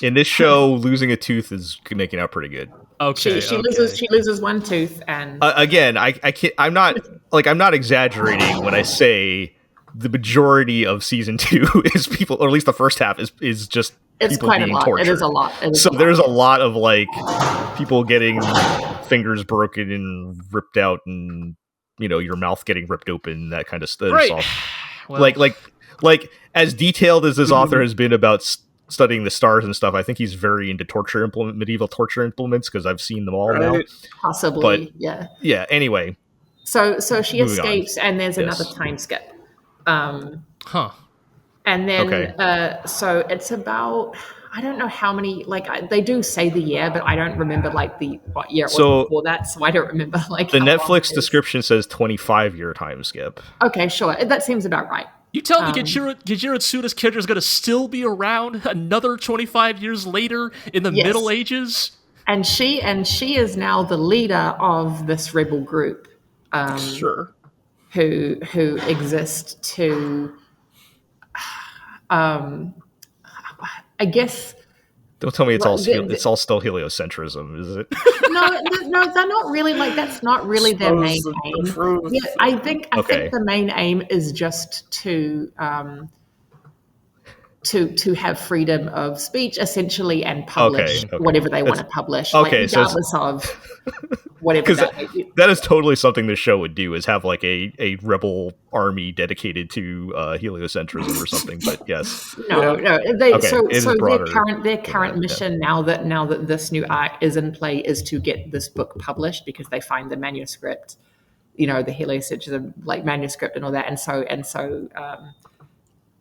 In this show, losing a tooth is making out pretty good. Okay, she loses one tooth, and again, I can't. I'm not exaggerating when I say the majority of season 2 is people, or at least the first half is just people being tortured. It is a lot. There's a lot of like people getting fingers broken and ripped out, and your mouth getting ripped open, that kind of stuff. Right. Well, like as detailed as this author has been about studying the stars and stuff, I think he's very into medieval torture implements, because I've seen them all now. Possibly, but, yeah. Anyway, so she escapes, and there's another time skip. And then so it's about, I don't know how many, like they do say the year, but I don't remember like what year it was before that, so I don't remember like the Netflix description says 25-year time skip. Okay, sure, that seems about right. You tell me Kenjiro Tsuda's character is going to still be around another 25 years later in the Middle Ages? And she is now the leader of this rebel group. Sure. Who exist to I guess. Don't tell me it's all still heliocentrism, is it? No, they're not really, like, that's not really their main aim. Yeah, I think the main aim is just to have freedom of speech, essentially, and publish whatever they want to publish, regardless of whatever that is totally something this show would do, is have like a rebel army dedicated to heliocentrism or something. But yes, their current mission now that this new arc is in play is to get this book published, because they find the manuscript, the heliocentrism like manuscript and all that, and so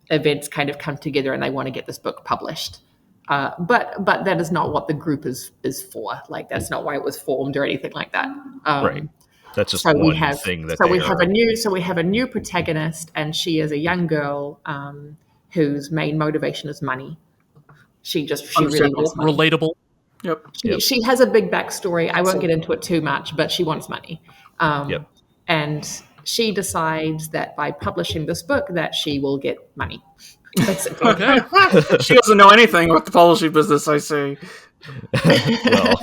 events kind of come together and they want to get this book published. But that is not what the group is for. Like, that's not why it was formed or anything like that. Right. That's just thing that we have a new protagonist, and she is a young girl whose main motivation is money. She really wants money. Relatable. Yep. She has a big backstory. I won't get into it too much, but she wants money. And she decides that by publishing this book that she will get money. Basically. Okay. She doesn't know anything about the publishing business, I say. Well,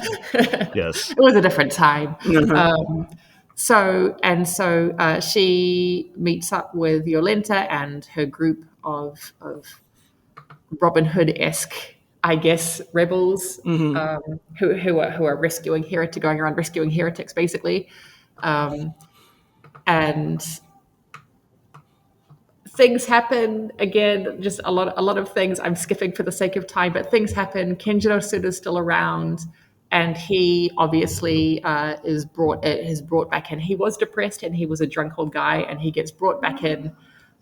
yes. It was a different time. So she meets up with Yolenta and her group of Robin Hood-esque, I guess, rebels who are going around rescuing heretics, basically. And things happen, again, just a lot of things. I'm skipping for the sake of time, but things happen. Kenjiro Tsuda is still around, and he obviously is brought back in. He was depressed, and he was a drunk old guy, and he gets brought back in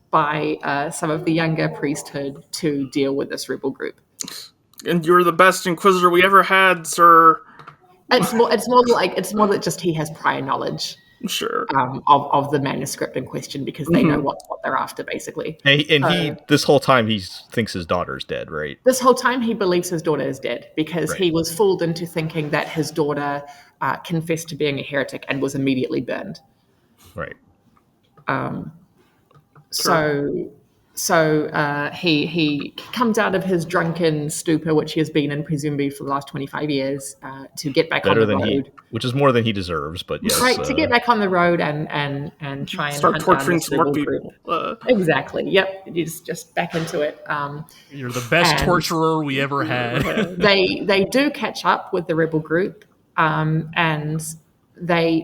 by some of the younger priesthood to deal with this rebel group. And you're the best Inquisitor we ever had, sir. It's more that just he has prior knowledge. Sure. of the manuscript in question because they know what they're after, basically. And he this whole time he thinks his daughter's dead, right? This whole time he believes his daughter is dead because Right. he was fooled into thinking that his daughter confessed to being a heretic and was immediately burned. Right. So he comes out of his drunken stupor, which he has been in presumably for the last 25 years, to get back Better on the than road. which is more than he deserves, but yes. Right, to get back on the road and try and Start hunt torturing down this smart rebel people. group. Exactly. Yep. Just back into it. You're the best torturer we ever had. They do catch up with the rebel group, and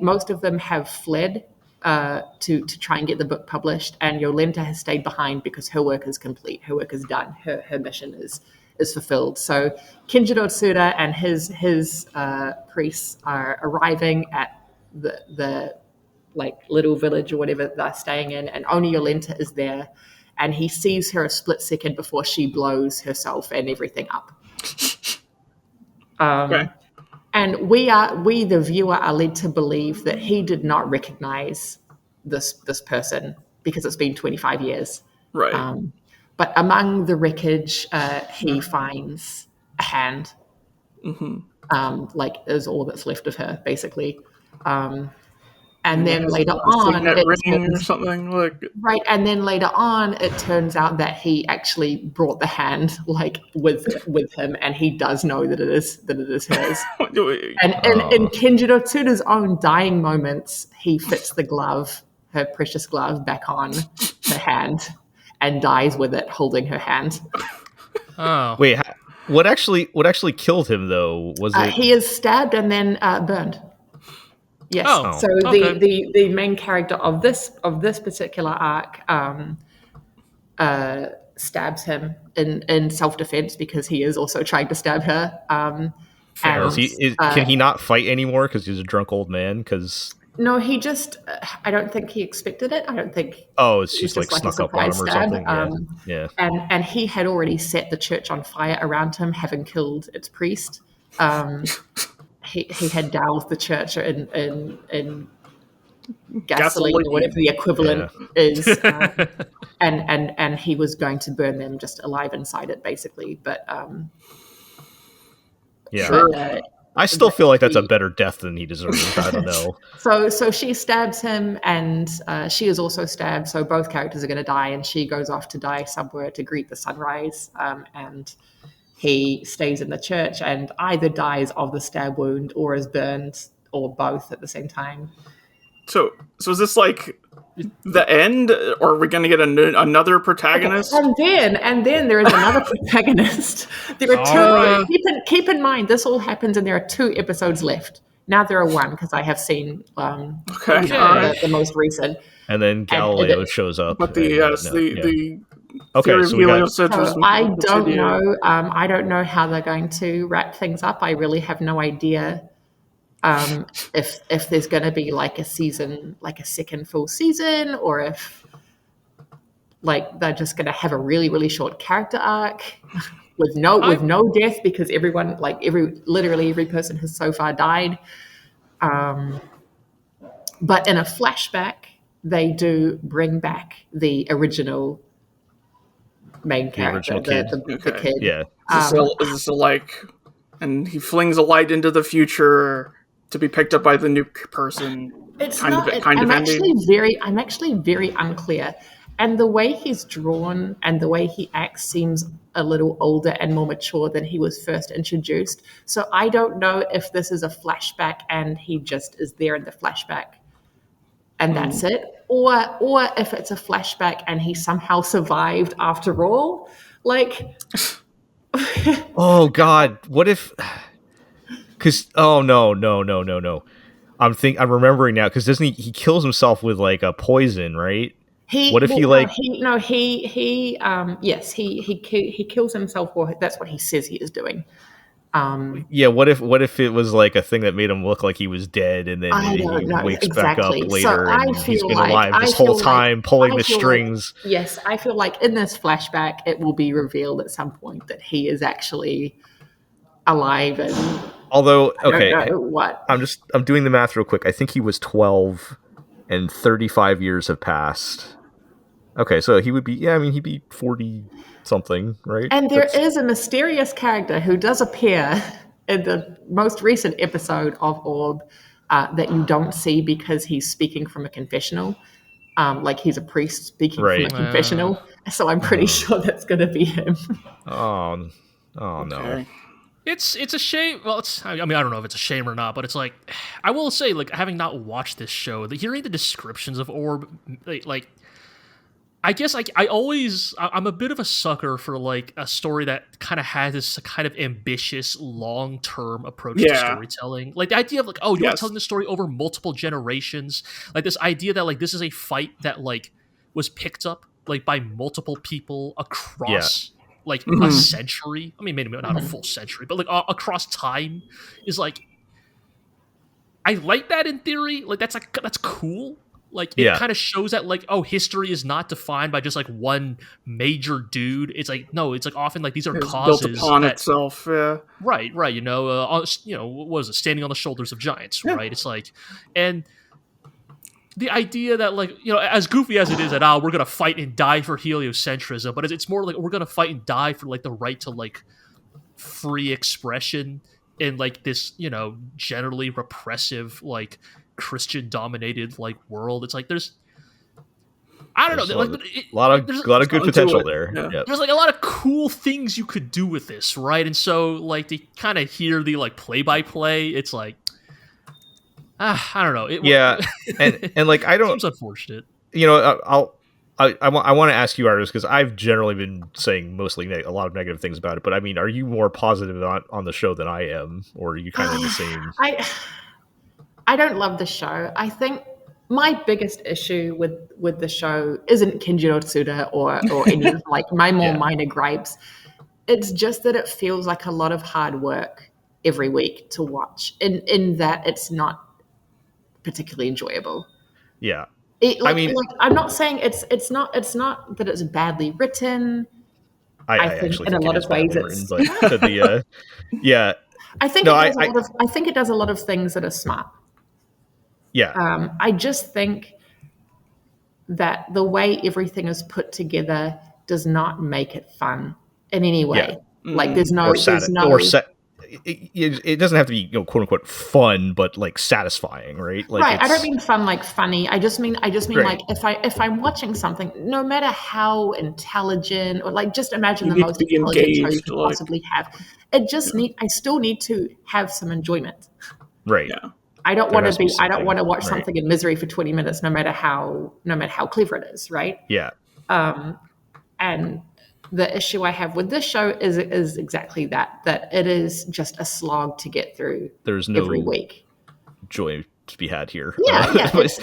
most of them have fled to try and get the book published, and Yolenta has stayed behind because her work is complete. Her work is done. Her mission is fulfilled. So Kenjiro Tsuda and his priests are arriving at the like little village or whatever they're staying in, and only Yolenta is there, and he sees her a split second before she blows herself and everything up. Okay. And we, the viewer, are led to believe that he did not recognize this person because it's been 25 years. Right. But among the wreckage, he finds a hand, like is all that's left of her, basically. And then later on, signet ring or something like. Right, and then later on, it turns out that he actually brought the hand like with him, and he does know that it is hers. And in Kenjiro Tsuda's own dying moments, he fits the glove, her precious glove, back on her hand, and dies with it, holding her hand. Oh, Wait, what actually killed him though? Was it He is stabbed and then burned. Yes. Oh, so okay. the main character of this particular arc stabs him in self-defense because he is also trying to stab her. Fair. Can he not fight anymore because he's a drunk old man? Because no, he just I don't think he expected it. I don't think. She's like a snuck up on him or surprise something. stab. Yeah. And he had already set the church on fire around him, having killed its priest. He had doused the church in gasoline or whatever the equivalent is, and he was going to burn them just alive inside it, basically. But I still feel like that's a better death than he deserves. I don't know. So she stabs him, and she is also stabbed. So both characters are going to die, and she goes off to die somewhere to greet the sunrise, and he stays in the church and either dies of the stab wound or is burned, or both at the same time. So is this like the end, or are we going to get another protagonist? Okay. And then there is another protagonist. There are two. Keep in mind, this all happens, and there are 2 episodes left. Now there are 1 because I have seen the most recent. And then Galileo shows up. But okay, so I don't know. I don't know how they're going to wrap things up. I really have no idea if there's going to be like a season, like a second full season, or if like they're just going to have a really, really short character arc with no death because everyone, like literally every person has so far died. But in a flashback, they do bring back the original main character, the kid. Yeah. Is this like, and he flings a light into the future to be picked up by the new person? I'm actually very unclear. And the way he's drawn and the way he acts seems a little older and more mature than he was first introduced. So I don't know if this is a flashback and he just is there in the flashback and that's it, or if it's a flashback and he somehow survived after all. Like, oh God, what if? Because no. I'm remembering now because doesn't he kills himself with like a poison, right? He kills himself, or that's what he says he is doing. What if it was like a thing that made him look like he was dead, and then he wakes back up later, and he's been alive this whole time, pulling the strings. Yes, I feel like in this flashback, it will be revealed at some point that he is actually alive. And although, okay, what I'm doing the math real quick. I think he was 12 and 35 years have passed. Okay, so he would be, he'd be 40 something, right? And there is a mysterious character who does appear in the most recent episode of Orb that you don't see because he's speaking from a confessional. Like he's a priest speaking from a confessional. So I'm pretty sure that's going to be him. Oh no. It's a shame. Well, I don't know if it's a shame or not, but it's like, I will say, like, having not watched this show, hearing the descriptions of Orb, like I guess I'm a bit of a sucker for like a story that kind of has this kind of ambitious long-term approach to storytelling. Like the idea of like, oh, you're telling the story over multiple generations. Like this idea that like this is a fight that like was picked up like by multiple people across like a century. I mean, maybe not a full century, but like across time is like, I like that in theory. Like that's cool. Like it kind of shows that like, oh, history is not defined by just like one major dude. It's like, no, it's like often like these are causes built upon itself. Yeah. Right. What was it? Standing on the shoulders of giants. Yeah. Right. It's like, and the idea that like, as goofy as it is that we're gonna fight and die for heliocentrism, but it's more like we're gonna fight and die for like the right to like free expression in like this, generally repressive like Christian dominated like world. It's like there's I don't know, a lot of good potential there. Yeah. There's like a lot of cool things you could do with this, right? And so like to kind of hear the like play by play, it's like I don't know. And like I don't. Seems unfortunate. I want to ask you, Artemis, because I've generally been saying mostly a lot of negative things about it. But I mean, are you more positive on the show than I am, or are you kind of the same? I don't love the show. I think my biggest issue with the show isn't Kenji Tsuda or any of like my more minor gripes. It's just that it feels like a lot of hard work every week to watch, in that it's not particularly enjoyable. Yeah. I'm not saying it's not that it's badly written. I think in a lot of ways it's I think it does a lot of things that are smart. Yeah. I just think that the way everything is put together does not make it fun in any way. Yeah. Like it doesn't have to be quote unquote fun, but like satisfying, right? Like right. I don't mean fun like funny. I just mean like if I'm watching something, no matter how intelligent or like just imagine the most intelligent show you could possibly have. It just I still need to have some enjoyment. Right. Yeah. I don't want to watch something in misery for 20 minutes, no matter how clever it is, right? Yeah. And the issue I have with this show is exactly that it is just a slog to get through. There's no every week joy to be had here. Yes.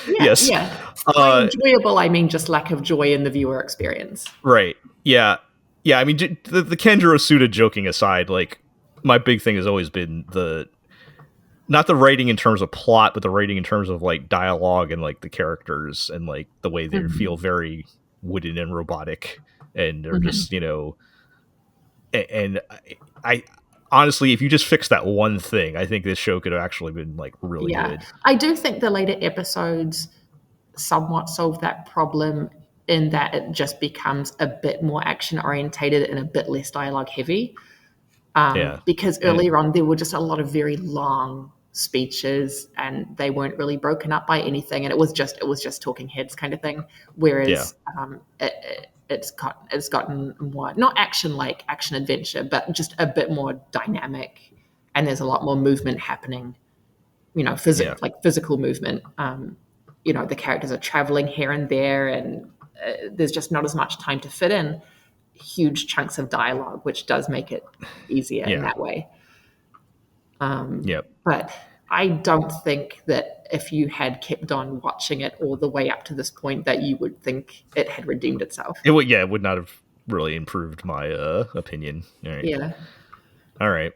By enjoyable, I mean just lack of joy in the viewer experience. Right. Yeah. Yeah. I mean, the Kenjiro Tsuda joking aside, like my big thing has always been not the writing in terms of plot, but the writing in terms of like dialogue and like the characters and like the way they feel very wooden and robotic. And they're just, and I honestly, if you just fix that one thing, I think this show could have actually been like really good. I do think the later episodes somewhat solve that problem in that it just becomes a bit more action orientated and a bit less dialogue heavy. Because earlier on there were just a lot of very long speeches and they weren't really broken up by anything, and it was just talking heads kind of thing. Whereas it's gotten more not action adventure, but just a bit more dynamic, and there's a lot more movement happening. Physical movement. The characters are traveling here and there, and there's just not as much time to fit in huge chunks of dialogue, which does make it easier in that way. But I don't think that if you had kept on watching it all the way up to this point that you would think it had redeemed itself. It would not have really improved my opinion. All right. Yeah. All right.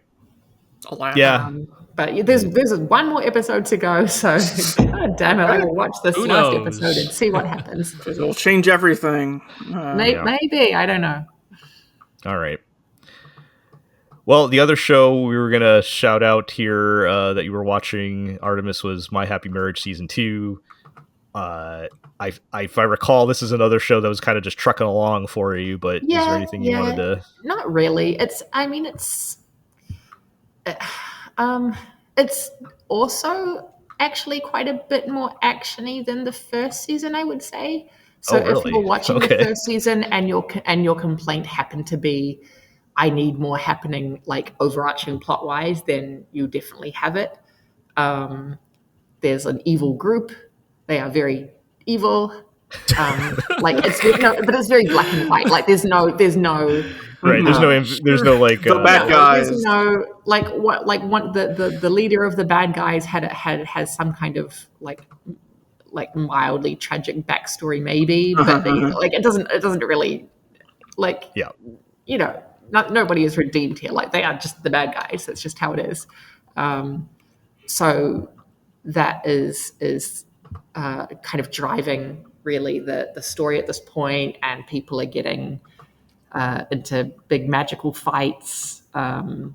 Yeah. But there's one more episode to go, so God damn it, I will watch this last episode and see what happens. It'll change everything. Maybe, I don't know. All right. Well, the other show we were going to shout out here that you were watching, Artemis, was My Happy Marriage Season 2. if I recall, this is another show that was kind of just trucking along for you. But is there anything you wanted to? Not really. It's also actually quite a bit more actiony than the first season, I would say. So really? if you were watching Okay. the first season and your complaint happened to be, I need more happening, like overarching plot wise, then you definitely have it. There's an evil group. They are very evil. Like it's but it's very black and white. Like there's no Right. There's no like The bad guys. There's no the leader of the bad guys has some kind of like mildly tragic backstory maybe, but like it doesn't really like nobody is redeemed here. Like they are just the bad guys. That's just how it is. So that is kind of driving really the story at this point, and people are getting into big magical fights, and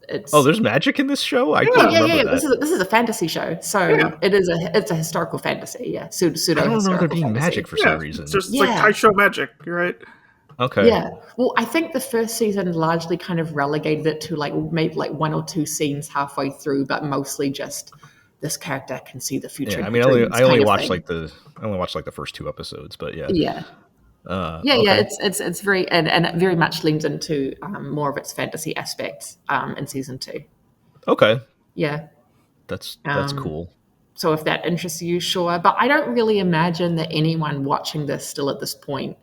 it's there's magic in this show. I couldn't remember that. This is a fantasy show, so it's a historical fantasy. Yeah, pseudo. I don't remember there being fantasy. magic for some reason. It's just like Taisho magic, right? Okay. Yeah. Well, I think the first season largely kind of relegated it to maybe one or two scenes halfway through, but mostly just this character can see the future. Yeah, I mean, I only watched the first 2 episodes, but yeah. Yeah. Okay. It's very and it very much leans into more of its fantasy aspects in season 2. Okay. Yeah. That's cool. So if that interests you, sure. But I don't really imagine that anyone watching this still at this point,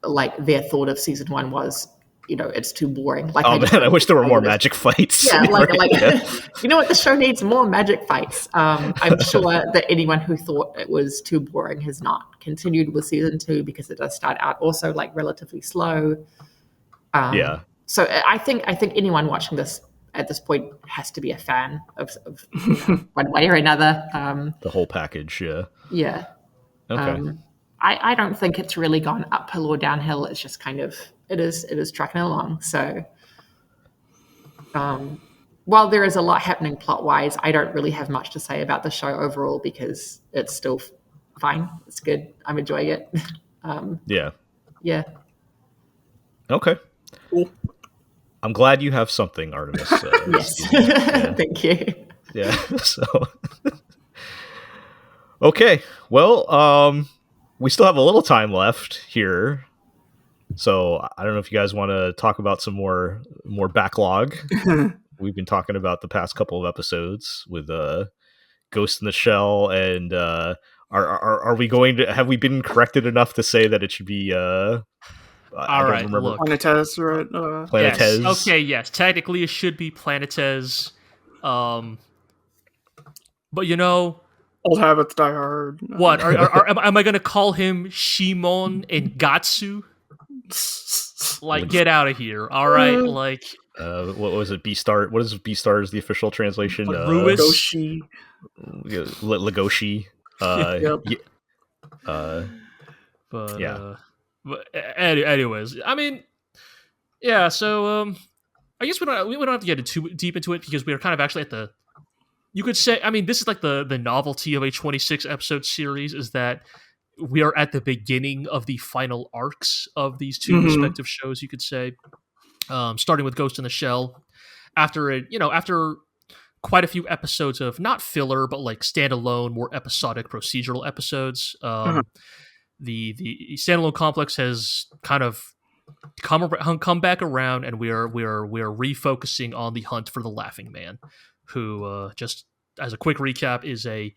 like their thought of season 1 was, it's too boring. Like, I wish there were more magic fights. Yeah, you know what? The show needs more magic fights. I'm sure that anyone who thought it was too boring has not continued with season 2 because it does start out also like relatively slow. So I think anyone watching this at this point has to be a fan of one way or another. The whole package, yeah. Yeah. Okay. I don't think it's really gone uphill or downhill. It's just kind of it is trucking along. So while there is a lot happening plot wise, I don't really have much to say about the show overall because it's still fine. It's good. I'm enjoying it. Yeah. Okay. Cool. I'm glad you have something, Artemis. Yes. Thank you. Yeah. So. Okay. Well, we still have a little time left here. So I don't know if you guys want to talk about some more backlog. We've been talking about the past couple of episodes with Ghost in the Shell, and are we going to have we been corrected enough to say that it should be all right, look. Planetes, right? Planetes. Yes. Okay, yes. Technically it should be Planetes. But old habits die hard. What am I going to call him Shimon and Gatsu? Like, get out of here! All right, like. What was it? Beastar? What is Beastars? The official translation? Legoshi. Legoshi. But anyways, I mean, yeah. So I guess we don't have to get too deep into it because we are kind of actually at the. You could say, I mean, this is like the novelty of a 26 episode series is that we are at the beginning of the final arcs of these two respective shows. You could say, starting with Ghost in the Shell, after quite a few episodes of not filler but like standalone, more episodic procedural episodes. The standalone complex has kind of come back around, and we are refocusing on the hunt for the Laughing Man, who just as a quick recap is a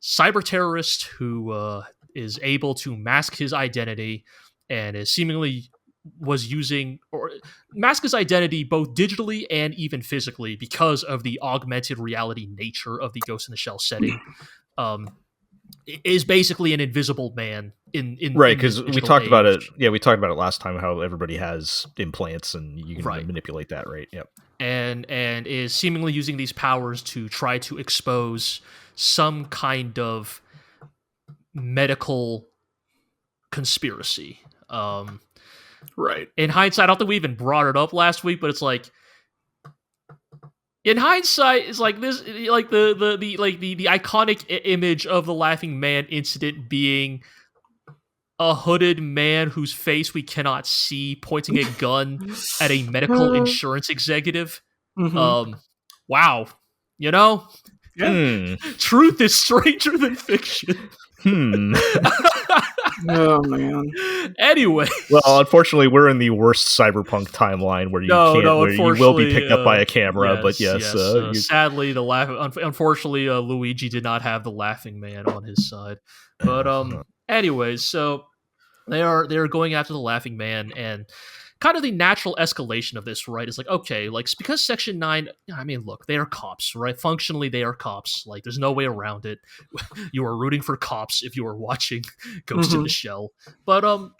cyber terrorist who is able to mask his identity and is seemingly was using or mask his identity both digitally and even physically because of the augmented reality nature of the Ghost in the Shell setting. Is basically an invisible man in right, because we talked about it. Yeah, we talked about it last time. How everybody has implants and you can manipulate that, right? Yep. And is seemingly using these powers to try to expose some kind of medical conspiracy. Right. In hindsight, I don't think we even brought it up last week, but it's like in hindsight, it's like this, like the iconic image of the Laughing Man incident being a hooded man whose face we cannot see pointing a gun at a medical insurance executive. Wow, you know, truth is stranger than fiction. Oh man. Anyway, well, unfortunately, we're in the worst cyberpunk timeline where you you will be picked up by a camera. But sadly, unfortunately, Luigi did not have the Laughing Man on his side. But anyways, so they are going after the Laughing Man, and kind of the natural escalation of this, right, is like, okay, like, because Section 9, I mean, look, they are cops, right? Functionally, they are cops. Like, there's no way around it. You are rooting for cops if you are watching Ghost in the Shell. But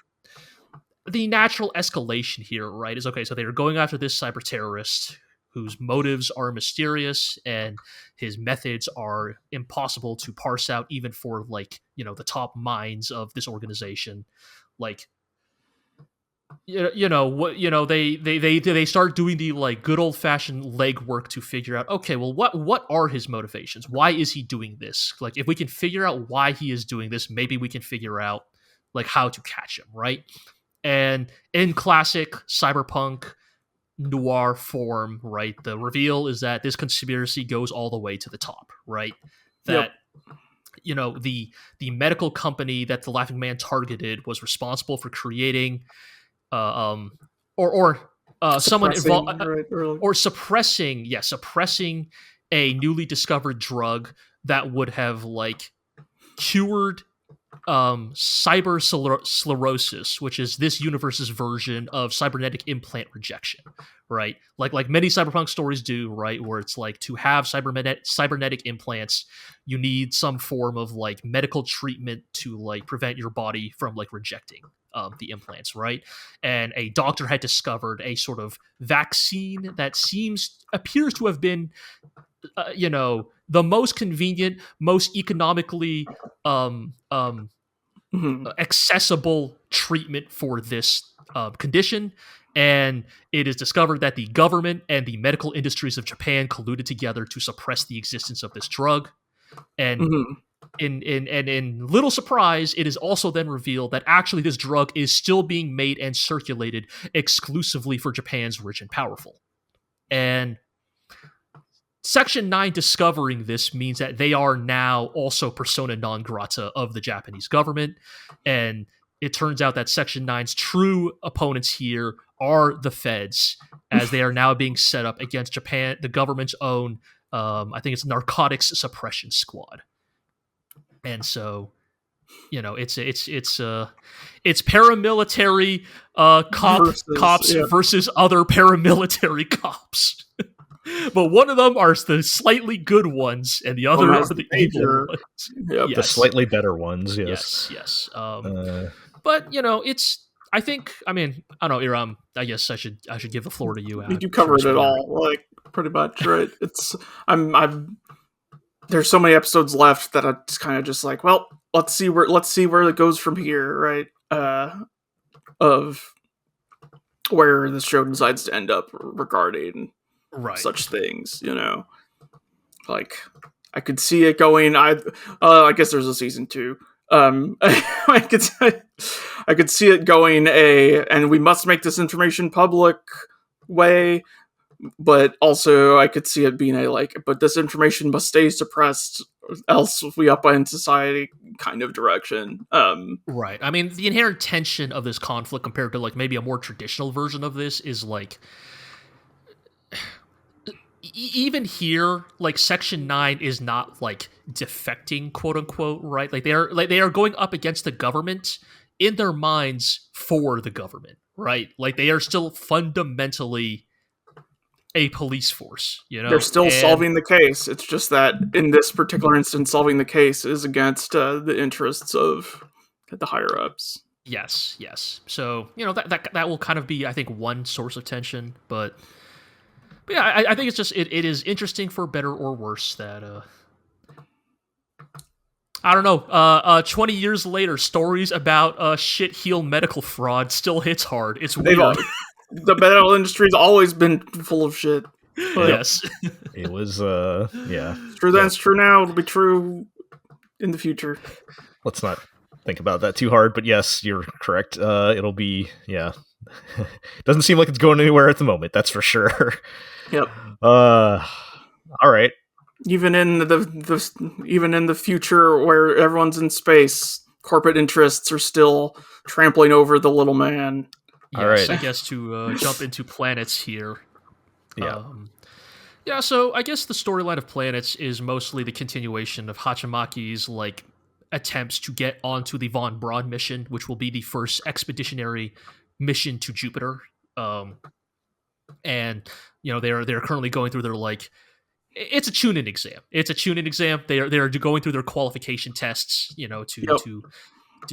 the natural escalation here, right, is, okay, so they are going after this cyber terrorist whose motives are mysterious and his methods are impossible to parse out even for, like, you know, the top minds of this organization. Like, they start doing the, like, good old fashioned legwork to figure out, okay, well, what are his motivations? Why is he doing this? Like, if we can figure out why he is doing this, maybe we can figure out, like, how to catch him, right? And in classic cyberpunk noir form, right, the reveal is that this conspiracy goes all the way to the top, right? That you know, the medical company that the Laughing Man targeted was responsible for creating someone involved or suppressing a newly discovered drug that would have, like, cured cyber sclerosis, which is this universe's version of cybernetic implant rejection, right? Like many cyberpunk stories do, right? Where it's like, to have cybernetic implants, you need some form of, like, medical treatment to, like, prevent your body from, like, rejecting the implants, right? And a doctor had discovered a sort of vaccine that appears to have been, the most convenient, most economically accessible treatment for this condition. And it is discovered that the government and the medical industries of Japan colluded together to suppress the existence of this drug. And in little surprise, it is also then revealed that actually this drug is still being made and circulated exclusively for Japan's rich and powerful. And Section 9 discovering this means that they are now also persona non grata of the Japanese government. And it turns out that Section 9's true opponents here are the feds, as they are now being set up against Japan, the government's own, I think it's Narcotics Suppression Squad. And so, you know, it's paramilitary cops versus other paramilitary cops. But one of them are the slightly good ones, and the other are the evil ones. Yep. The slightly better ones, yes. But, you know, I don't know, Iram, I guess I should give the floor to you. You covered it all, like, pretty much, right? There's so many episodes left that I'm just kind of just like, well, let's see where it goes from here, right? Of where the show decides to end up regarding such things, you know. Like, I could see it going. I guess there's a season 2. I could see it going and we must make this information public way. But also, I could see it being but this information must stay suppressed, else we up in society kind of direction. Right. I mean, the inherent tension of this conflict compared to, like, maybe a more traditional version of this is, like, even here, like, Section 9 is not, like, defecting, quote unquote, right? Like, they are going up against the government in their minds for the government, right? Like, they are still fundamentally a police force, you know. They're still solving the case. It's just that in this particular instance, solving the case is against the interests of the higher ups. Yes. So, you know, that will kind of be, I think, one source of tension. But yeah, I think it's just it is interesting for better or worse that I don't know. 20 years later, stories about shit heel medical fraud still hits hard. It's weird. The medical industry's always been full of shit. But Yes. It was, yeah. it's true then, it's true now, it'll be true in the future. Let's not think about that too hard, but yes, you're correct. It'll be, yeah. Doesn't seem like it's going anywhere at the moment, that's for sure. Yep. All right. Even in the future where everyone's in space, corporate interests are still trampling over the little man. Yes, All right. I guess to jump into planets here. Yeah. Yeah, so I guess the storyline of planets is mostly the continuation of Hachamaki's like attempts to get onto the Von Braun mission, which will be the first expeditionary mission to Jupiter. And they're currently going through their like it's a tune-in exam. It's a tune-in exam. They're going through their qualification tests, to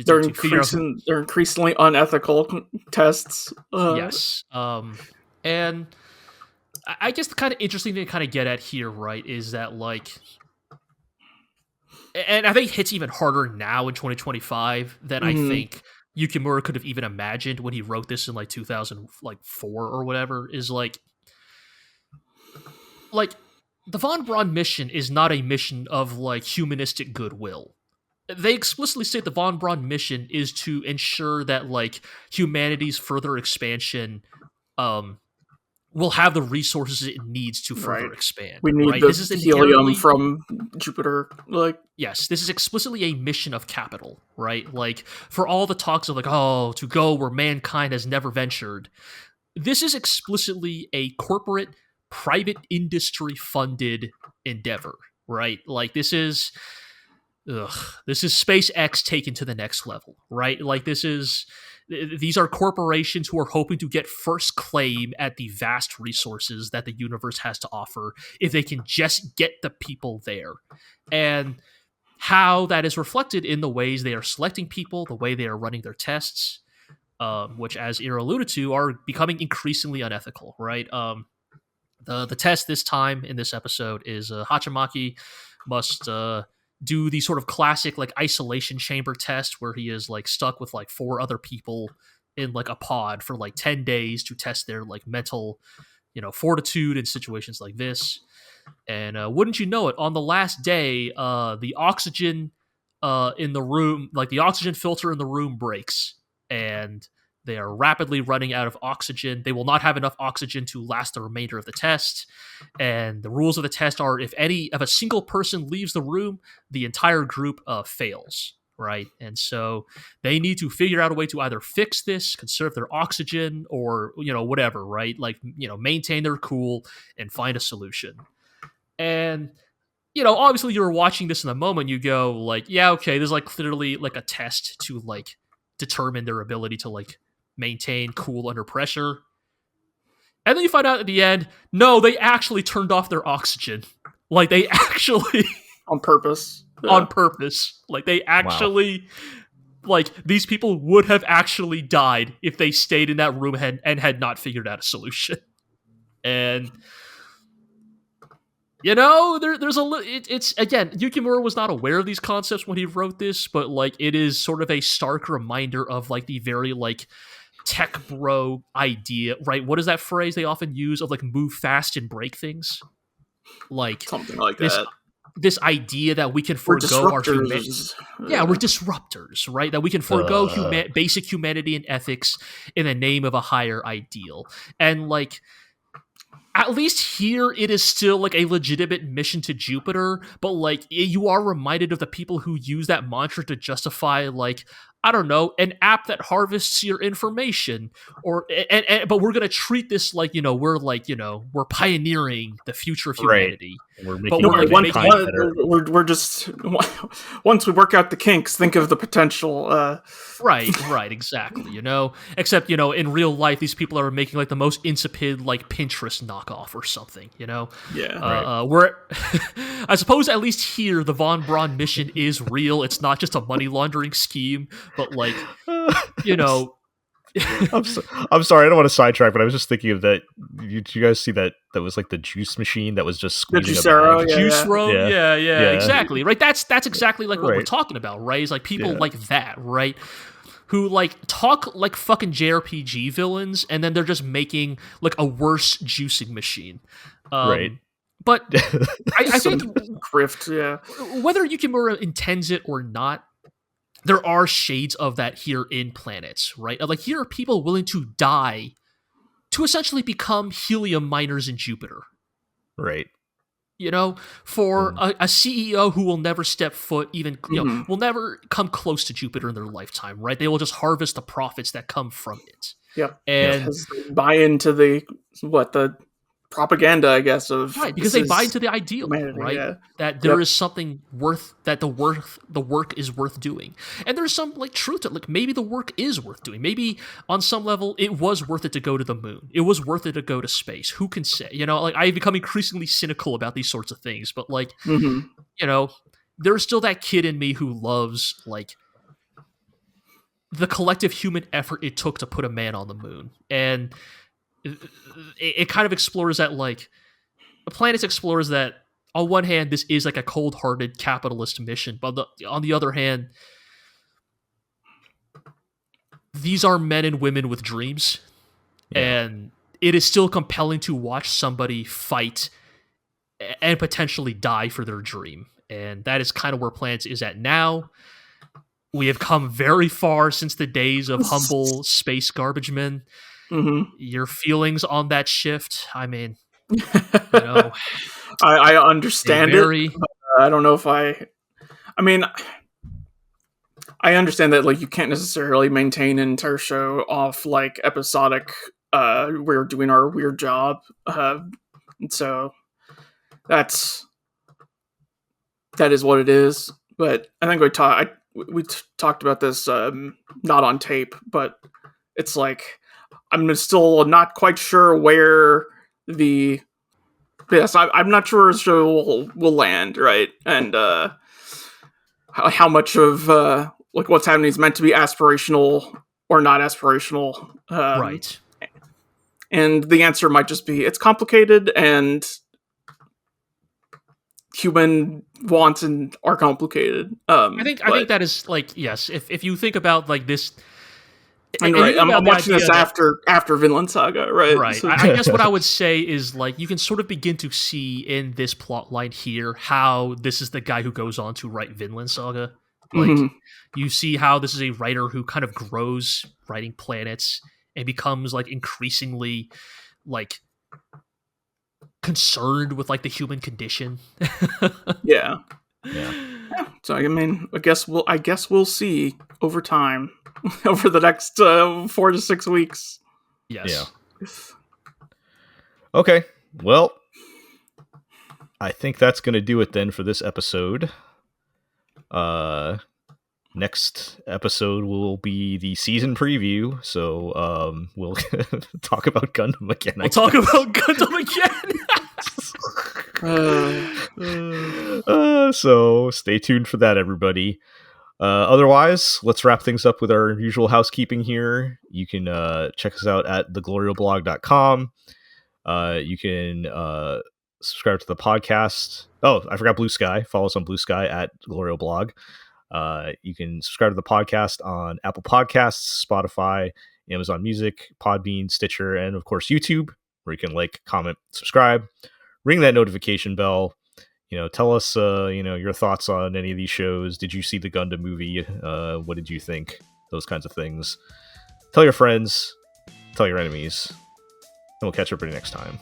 They're figure out they're increasingly unethical tests. Yes. And I guess the kind of interesting thing to kind of get at here, right, is that like, and I think it hits even harder now in 2025 than I think Yukimura could have even imagined when he wrote this in like 2004 or whatever. Is like the Von Braun mission is not a mission of like humanistic goodwill. They explicitly state the Von Braun mission is to ensure that like humanity's further expansion will have the resources it needs to further expand. We need this the is helium from Jupiter. Yes, this is explicitly a mission of capital, right? Like, for all the talks of like, to go where mankind has never ventured, this is explicitly a corporate, private industry-funded endeavor, right? Like, this is SpaceX taken to the next level, right? Like, these are corporations who are hoping to get first claim at the vast resources that the universe has to offer if they can just get the people there. And how that is reflected in the ways they are selecting people, the way they are running their tests, which, as Ira alluded to, are becoming increasingly unethical, right? The test this time in this episode is Hachamaki must do the sort of classic like isolation chamber test where he is like stuck with like 4 other people in like a pod for like 10 days to test their like mental, fortitude in situations like this. And wouldn't you know it, on the last day, the oxygen in the room, like the oxygen filter in the room breaks, and they are rapidly running out of oxygen. They will not have enough oxygen to last the remainder of the test. And the rules of the test are if a single person leaves the room, the entire group fails, right? And so they need to figure out a way to either fix this, conserve their oxygen, or, whatever, right? Like, maintain their cool and find a solution. And, obviously you're watching this in the moment, you go like, yeah, okay, there's like clearly like a test to like determine their ability to like maintain cool under pressure. And then you find out at the end, no, they actually turned off their oxygen. Like, they actually on purpose. On purpose. Like, they actually like, these people would have actually died if they stayed in that room and had not figured out a solution. And there's it's again, Yukimura was not aware of these concepts when he wrote this, but like it is sort of a stark reminder of like the very like tech bro idea, right? What is that phrase they often use of like move fast and break things? Like something like this, that. This idea that we can forego our humanity. Yeah, we're disruptors, right? That we can forego basic humanity and ethics in the name of a higher ideal. And like, at least here, it is still like a legitimate mission to Jupiter, but like you are reminded of the people who use that mantra to justify like, I don't know, an app that harvests your information, or but we're gonna treat this like we're pioneering the future of humanity. Right. We're just once we work out the kinks, think of the potential. Right, exactly. Except in real life, these people are making like the most insipid like Pinterest knockoff or something. Yeah. We're I suppose at least here the Von Braun mission is real. It's not just a money laundering scheme. But like, I'm sorry, I don't want to sidetrack, but I was just thinking of that. Did you guys see that was like the juice machine that was just squeezing a juice row? Yeah, exactly. Right. That's exactly like what we're talking about, right? It's like people like that, right? who like talk like fucking JRPG villains, and then they're just making like a worse juicing machine. Right. But I think grift, yeah. whether Yukimura intends it or not, there are shades of that here in Planets, right? Like, here are people willing to die to essentially become helium miners in Jupiter. Right. You know, for a CEO who will never step foot, even, you know, will never come close to Jupiter in their lifetime, right? They will just harvest the profits that come from it. Yep. And because they buy into the propaganda, I guess, of right, because they buy into the ideal, right? Yeah. That there is something worth, that the work is worth doing. And there's some like truth to it. Like, maybe the work is worth doing. Maybe on some level it was worth it to go to the moon. It was worth it to go to space. Who can say? You know, like, I've become increasingly cynical about these sorts of things, but like, you know, there's still that kid in me who loves like the collective human effort it took to put a man on the moon. And it kind of explores that, like, the Planets explores that, on one hand, this is like a cold-hearted capitalist mission, but on the other hand, these are men and women with dreams, and it is still compelling to watch somebody fight and potentially die for their dream. And that is kind of where Planets is at now. We have come very far since the days of humble space garbage men. Your feelings on that shift, I mean, you know, I understand it. But I don't know if I mean, I understand that, like, you can't necessarily maintain an entire show off like episodic. We're doing our weird job, and so that is what it is. But I think we talked about this, not on tape, but it's like, I'm still not quite sure where I'm not sure where the show will land, right? And how much of like what's happening is meant to be aspirational or not aspirational, right? And the answer might just be it's complicated, and human wants are complicated. I think that is, like, yes. If you think about like this. Right. I'm watching this after Vinland Saga, right? Right. So, I guess what I would say is, like, you can sort of begin to see in this plot line here how this is the guy who goes on to write Vinland Saga. Like, you see how this is a writer who kind of grows writing Planets and becomes like increasingly like concerned with like the human condition. Yeah. So I mean, I guess we'll see over time. Over the next 4 to 6 weeks. Yes. Yeah. Okay. Well, I think that's going to do it then for this episode. Next episode will be the season preview, so we'll talk about Gundam again. Talk about Gundam again. So stay tuned for that, everybody. Otherwise, let's wrap things up with our usual housekeeping here. You can check us out at theglorioblog.com. You can subscribe to the podcast. Oh, I forgot Blue Sky. Follow us on Blue Sky at GlorioBlog. You can subscribe to the podcast on Apple Podcasts, Spotify, Amazon Music, Podbean, Stitcher, and of course YouTube, where you can like, comment, subscribe, ring that notification bell. You know, tell us, your thoughts on any of these shows. Did you see the Gundam movie? What did you think? Those kinds of things. Tell your friends. Tell your enemies. And we'll catch everybody next time.